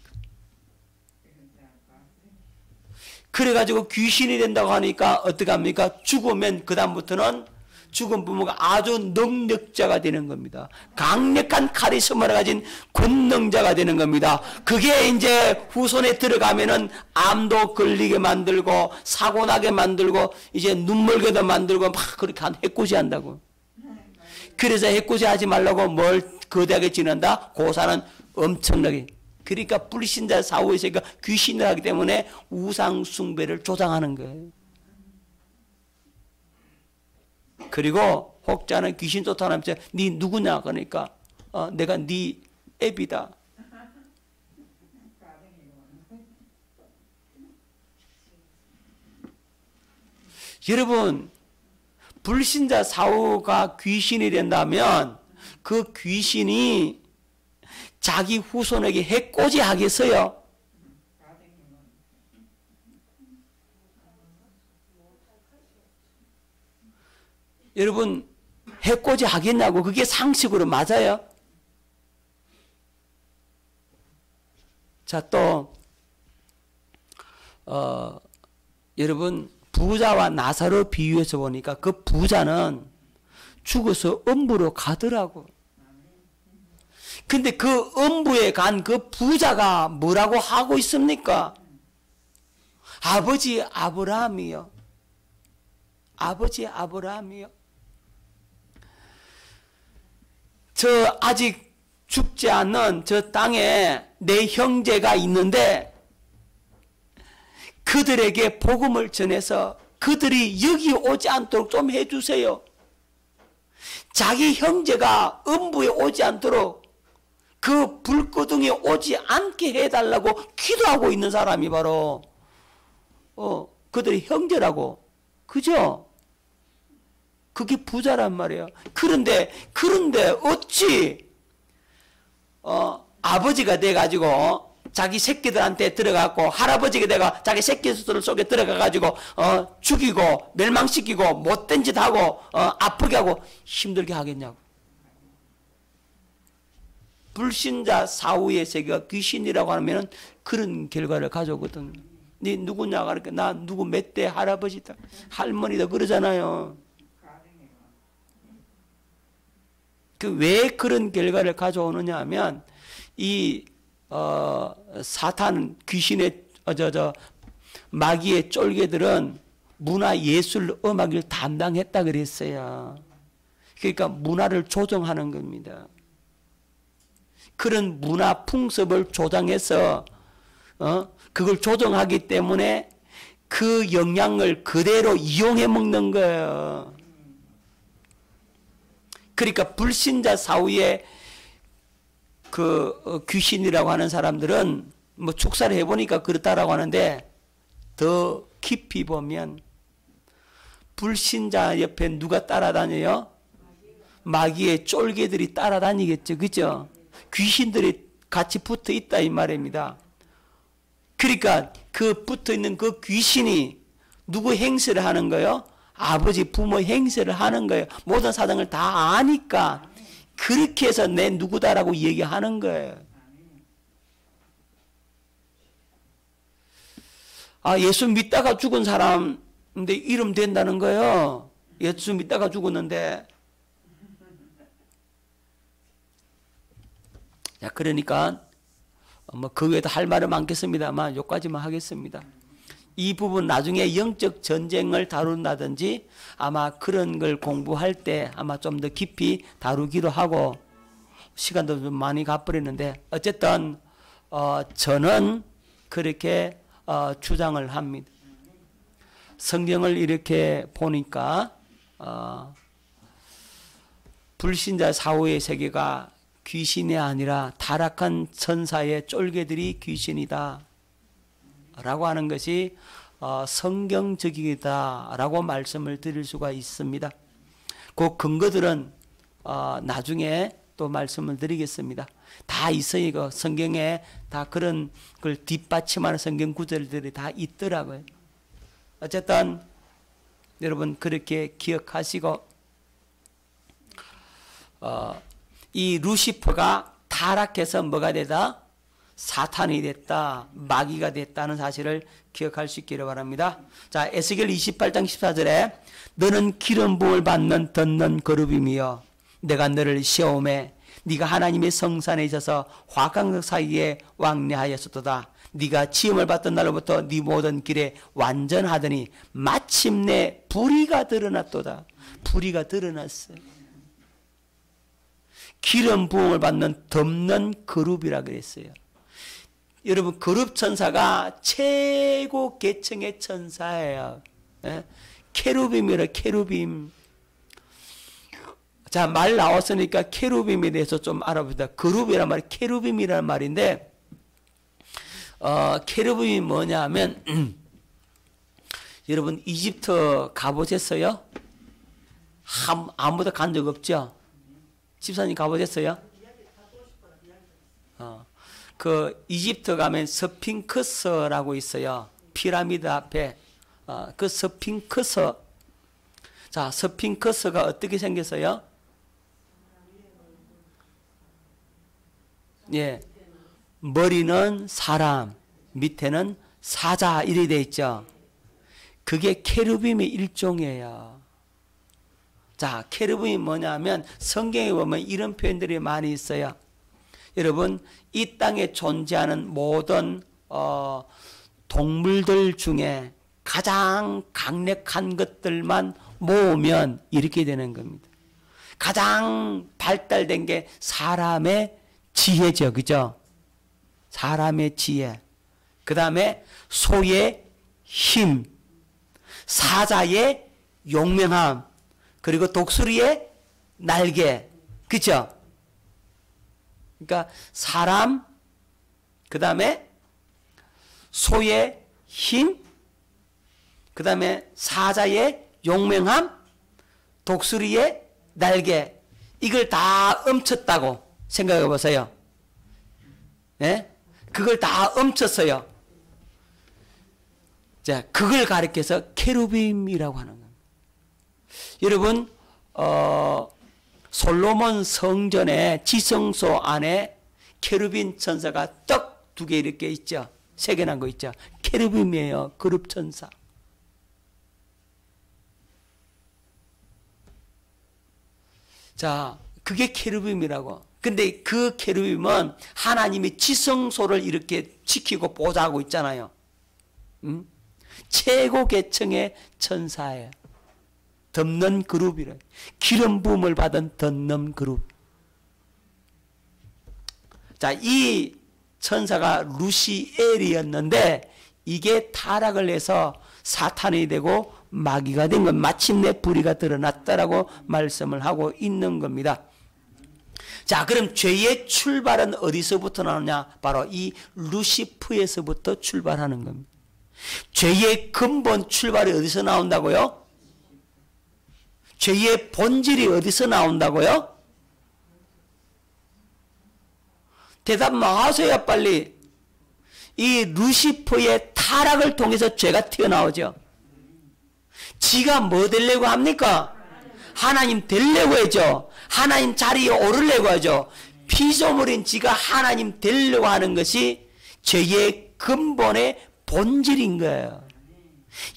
그래가지고 귀신이 된다고 하니까 어떻게 합니까? 죽으면 그 다음부터는 죽은 부모가 아주 능력자가 되는 겁니다. 강력한 카리스마를 가진 권능자가 되는 겁니다. 그게 이제 후손에 들어가면은 암도 걸리게 만들고 사고나게 만들고 이제 눈물게도 만들고 막 그렇게 해코지 한다고. 그래서 해코지 하지 말라고 뭘 거대하게 지낸다? 고사는 엄청나게. 그러니까 불신자 사후의 세계가 귀신을 하기 때문에 우상 숭배를 조장하는 거예요. 그리고 혹자는 귀신 쫓아내면서 네 누구냐 그러니까 내가 네 애비다. 여러분 불신자 사후가 귀신이 된다면 그 귀신이 자기 후손에게 해코지 하겠어요? 여러분 해코지 하겠냐고. 그게 상식으로 맞아요? 자, 또 여러분 부자와 나사로 비유해서 보니까 그 부자는 죽어서 음부로 가더라고. 근데 그 음부에 간 그 부자가 뭐라고 하고 있습니까? 아버지 아브라함이요. 아버지 아브라함이요. 저 아직 죽지 않는 저 땅에 내 형제가 있는데 그들에게 복음을 전해서 그들이 여기 오지 않도록 좀 해주세요. 자기 형제가 음부에 오지 않도록 그 불구덩이에 오지 않게 해달라고 기도하고 있는 사람이 바로 그들의 형제라고. 그죠? 그게 부자란 말이에요. 그런데 어찌 아버지가 돼가지고 자기 새끼들한테 들어가고 할아버지가 돼가 자기 새끼들 속에 들어가가지고 죽이고 멸망시키고 못된 짓 하고 아프게 하고 힘들게 하겠냐고. 불신자 사후의 세계가 귀신이라고 하면 그런 결과를 가져오거든. 네 누구냐? 그러니까 나 누구 몇 대 할아버지다, 할머니다 그러잖아요. 그 왜 그런 결과를 가져오느냐 하면 이 사탄 귀신의 마귀의 쫄개들은 문화 예술 음악을 담당했다 그랬어요. 그러니까 문화를 조정하는 겁니다. 그런 문화 풍습을 조장해서 그걸 조정하기 때문에 그 영향을 그대로 이용해 먹는 거예요. 그러니까 불신자 사후에 그 귀신이라고 하는 사람들은 뭐 축사를 해보니까 그렇다라고 하는데 더 깊이 보면 불신자 옆에 누가 따라다녀요? 마귀의 쫄개들이 따라다니겠죠. 그죠? 귀신들이 같이 붙어 있다 이 말입니다. 그러니까 그 붙어 있는 그 귀신이 누구 행세를 하는 거예요? 아버지 부모 행세를 하는 거예요. 모든 사정을 다 아니까 그렇게 해서 내 누구다라고 얘기하는 거예요. 예수 믿다가 죽은 사람인데 이름 된다는 거예요. 예수 믿다가 죽었는데. 자, 그러니까 뭐 그 외에도 할 말은 많겠습니다만 여기까지만 하겠습니다. 이 부분 나중에 영적 전쟁을 다룬다든지 아마 그런 걸 공부할 때 아마 좀 더 깊이 다루기도 하고 시간도 좀 많이 가버리는데 어쨌든 저는 그렇게 주장을 합니다. 성경을 이렇게 보니까 불신자 사후의 세계가 귀신이 아니라 타락한 천사의 쫄개들이 귀신이다 라고 하는 것이 성경적이다 라고 말씀을 드릴 수가 있습니다. 그 근거들은 나중에 또 말씀을 드리겠습니다. 다 있어요. 성경에 다 그런 걸 뒷받침하는 성경 구절들이 다 있더라고요. 어쨌든 여러분 그렇게 기억하시고 이 루시퍼가 타락해서 뭐가 되다? 사탄이 됐다, 마귀가 됐다는 사실을 기억할 수 있기를 바랍니다. 자, 에스겔 28장 14절에 너는 기름 부음을 받는 덧는 거룹이며 내가 너를 시험해 네가 하나님의 성산에 있어서 화강석 사이에 왕래하였었도다. 네가 시험을 받던 날로부터 네 모든 길에 완전하더니 마침내 불의가 드러났도다. 불의가 드러났어요. 기름 부음을 받는 덮는 그룹이라 그랬어요. 여러분 그룹 천사가 최고 계층의 천사예요. 케루빔이라 케루빔. 자, 말 나왔으니까 케루빔에 대해서 좀 알아봅시다. 그룹이란 말이 케루빔이라는 말인데 케루빔이 뭐냐 하면 여러분 이집트 가보셨어요? 아무도 간 적 없죠? 집사님 가보셨어요? 그 이집트 가면 스핑크스라고 있어요. 피라미드 앞에 그 스핑크스. 자, 스핑크스가 어떻게 생겼어요? 예, 머리는 사람, 밑에는 사자 이렇게 돼 있죠. 그게 케루빔의 일종이에요. 자, 케루빔이 뭐냐면 성경에 보면 이런 표현들이 많이 있어요. 여러분 이 땅에 존재하는 모든 동물들 중에 가장 강력한 것들만 모으면 이렇게 되는 겁니다. 가장 발달된 게 사람의 지혜죠. 그죠? 사람의 지혜. 그 다음에 소의 힘, 사자의 용맹함, 그리고 독수리의 날개. 그죠? 그러니까 사람, 그 다음에 소의 힘, 그 다음에 사자의 용맹함, 독수리의 날개. 이걸 다 훔쳤다고 생각해 보세요. 네? 그걸 다 훔쳤어요. 자, 그걸 가리켜서 케루빔이라고 하는 겁니다. 여러분, 솔로몬 성전의 지성소 안에 케루빔 천사가 딱 두 개 이렇게 있죠. 새겨난 거 있죠. 케루빔이에요. 그룹 천사. 자, 그게 케루빔이라고. 근데 그 케루빔은 하나님의 지성소를 이렇게 지키고 보좌하고 있잖아요. 최고 계층의 천사예요. 덮는 그룹이래. 기름 부음을 받은 덮는 그룹. 자, 이 천사가 루시엘이었는데 이게 타락을 해서 사탄이 되고 마귀가 된 건 마침내 불의가 드러났다라고 말씀을 하고 있는 겁니다. 자, 그럼 죄의 출발은 어디서부터 나오냐? 바로 이 루시프에서부터 출발하는 겁니다. 죄의 근본 출발이 어디서 나온다고요? 죄의 본질이 어디서 나온다고요? 대답 하세요 빨리. 이 루시퍼의 타락을 통해서 죄가 튀어나오죠. 지가 뭐 되려고 합니까? 하나님 되려고 하죠. 하나님 자리에 오르려고 하죠. 피조물인 지가 하나님 되려고 하는 것이 죄의 근본의 본질인 거예요.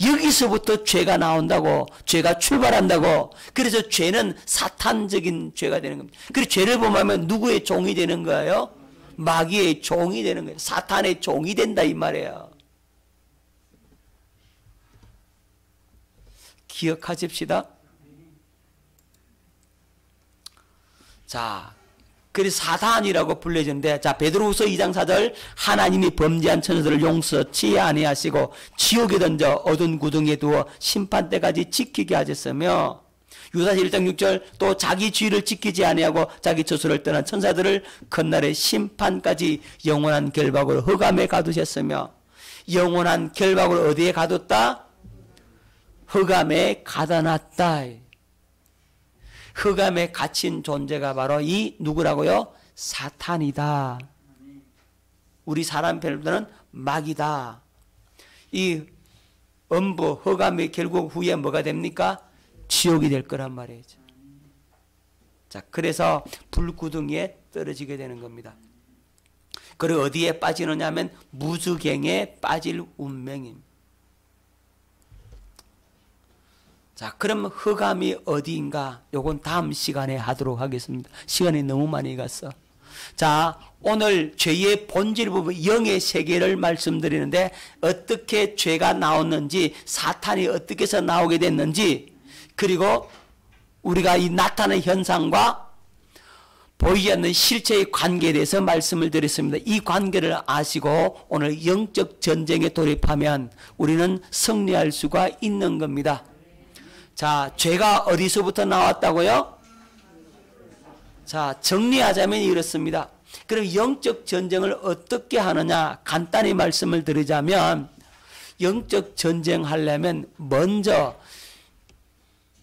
여기서부터 죄가 나온다고, 죄가 출발한다고. 그래서 죄는 사탄적인 죄가 되는 겁니다. 그래서 죄를 범하면 누구의 종이 되는 거예요? 마귀의 종이 되는 거예요. 사탄의 종이 된다 이 말이에요. 기억하십시다. 자, 그래서 사탄이라고 불려지는데, 자, 베드로후서 2장 4절, 하나님이 범죄한 천사들을 용서치 아니하시고 지옥에 던져 어두운 구덩이에 두어 심판 때까지 지키게 하셨으며, 유다서 1장 6절, 또 자기 주의를 지키지 아니하고 자기 처소를 떠난 천사들을 그날의 심판까지 영원한 결박으로 흑암에 가두셨으며, 영원한 결박으로 어디에 가뒀다? 흑암에 가다놨다. 흑암에 갇힌 존재가 바로 이 누구라고요? 사탄이다. 우리 사람 별들은 마귀다. 이 음부 흑암이 결국 후에 뭐가 됩니까? 지옥이 될 거란 말이죠. 자, 그래서 불구덩이에 떨어지게 되는 겁니다. 그리고 어디에 빠지느냐 하면 무주갱에 빠질 운명입니다. 자, 그럼 흑암이 어디인가? 요건 다음 시간에 하도록 하겠습니다. 시간이 너무 많이 갔어. 자, 오늘 죄의 본질 부분, 영의 세계를 말씀드리는데, 어떻게 죄가 나왔는지, 사탄이 어떻게 해서 나오게 됐는지, 그리고 우리가 이 나타나는 현상과 보이지 않는 실체의 관계에 대해서 말씀을 드렸습니다. 이 관계를 아시고 오늘 영적 전쟁에 돌입하면 우리는 승리할 수가 있는 겁니다. 자, 죄가 어디서부터 나왔다고요? 자, 정리하자면 이렇습니다. 그럼 영적 전쟁을 어떻게 하느냐? 간단히 말씀을 드리자면, 영적 전쟁 하려면 먼저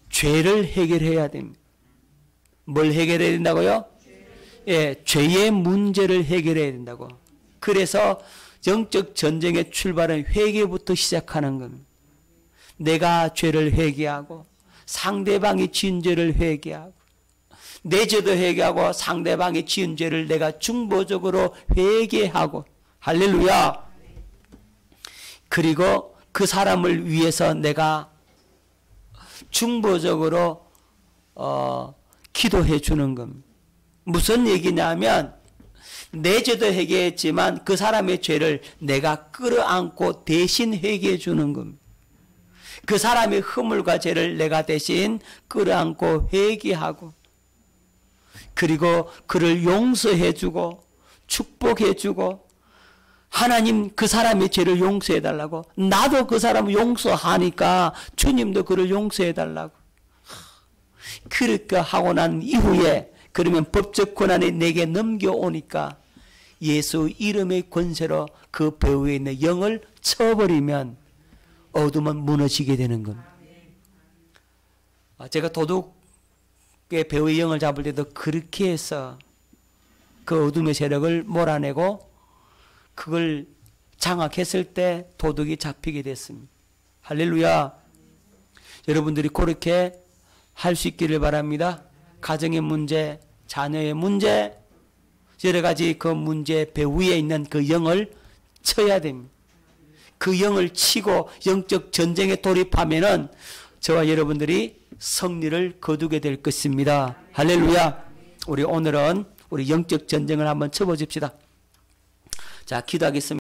죄를 해결해야 됩니다. 뭘 해결해야 된다고요? 예, 죄의 문제를 해결해야 된다고. 그래서 영적 전쟁의 출발은 회개부터 시작하는 겁니다. 내가 죄를 회개하고 상대방이 지은 죄를 회개하고 내 죄도 회개하고 상대방이 지은 죄를 내가 중보적으로 회개하고, 할렐루야. 그리고 그 사람을 위해서 내가 중보적으로 기도해 주는 겁니다. 무슨 얘기냐면, 내 죄도 회개했지만 그 사람의 죄를 내가 끌어안고 대신 회개해 주는 겁니다. 그 사람의 허물과 죄를 내가 대신 끌어안고 회개하고, 그리고 그를 용서해 주고 축복해 주고, 하나님 그 사람의 죄를 용서해 달라고, 나도 그 사람을 용서하니까 주님도 그를 용서해 달라고. 그렇게 하고 난 이후에, 그러면 법적 권한이 내게 넘겨오니까 예수 이름의 권세로 그 배후에 있는 영을 쳐버리면 어둠은 무너지게 되는 겁니다. 제가 도둑의 배후의 영을 잡을 때도 그렇게 해서 그 어둠의 세력을 몰아내고 그걸 장악했을 때 도둑이 잡히게 됐습니다. 할렐루야. 여러분들이 그렇게 할 수 있기를 바랍니다. 가정의 문제, 자녀의 문제, 여러 가지 그 문제 배후에 있는 그 영을 쳐야 됩니다. 그 영을 치고 영적 전쟁에 돌입하면은 저와 여러분들이 승리를 거두게 될 것입니다. 할렐루야. 우리 오늘은 우리 영적 전쟁을 한번 쳐보십시다. 자, 기도하겠습니다.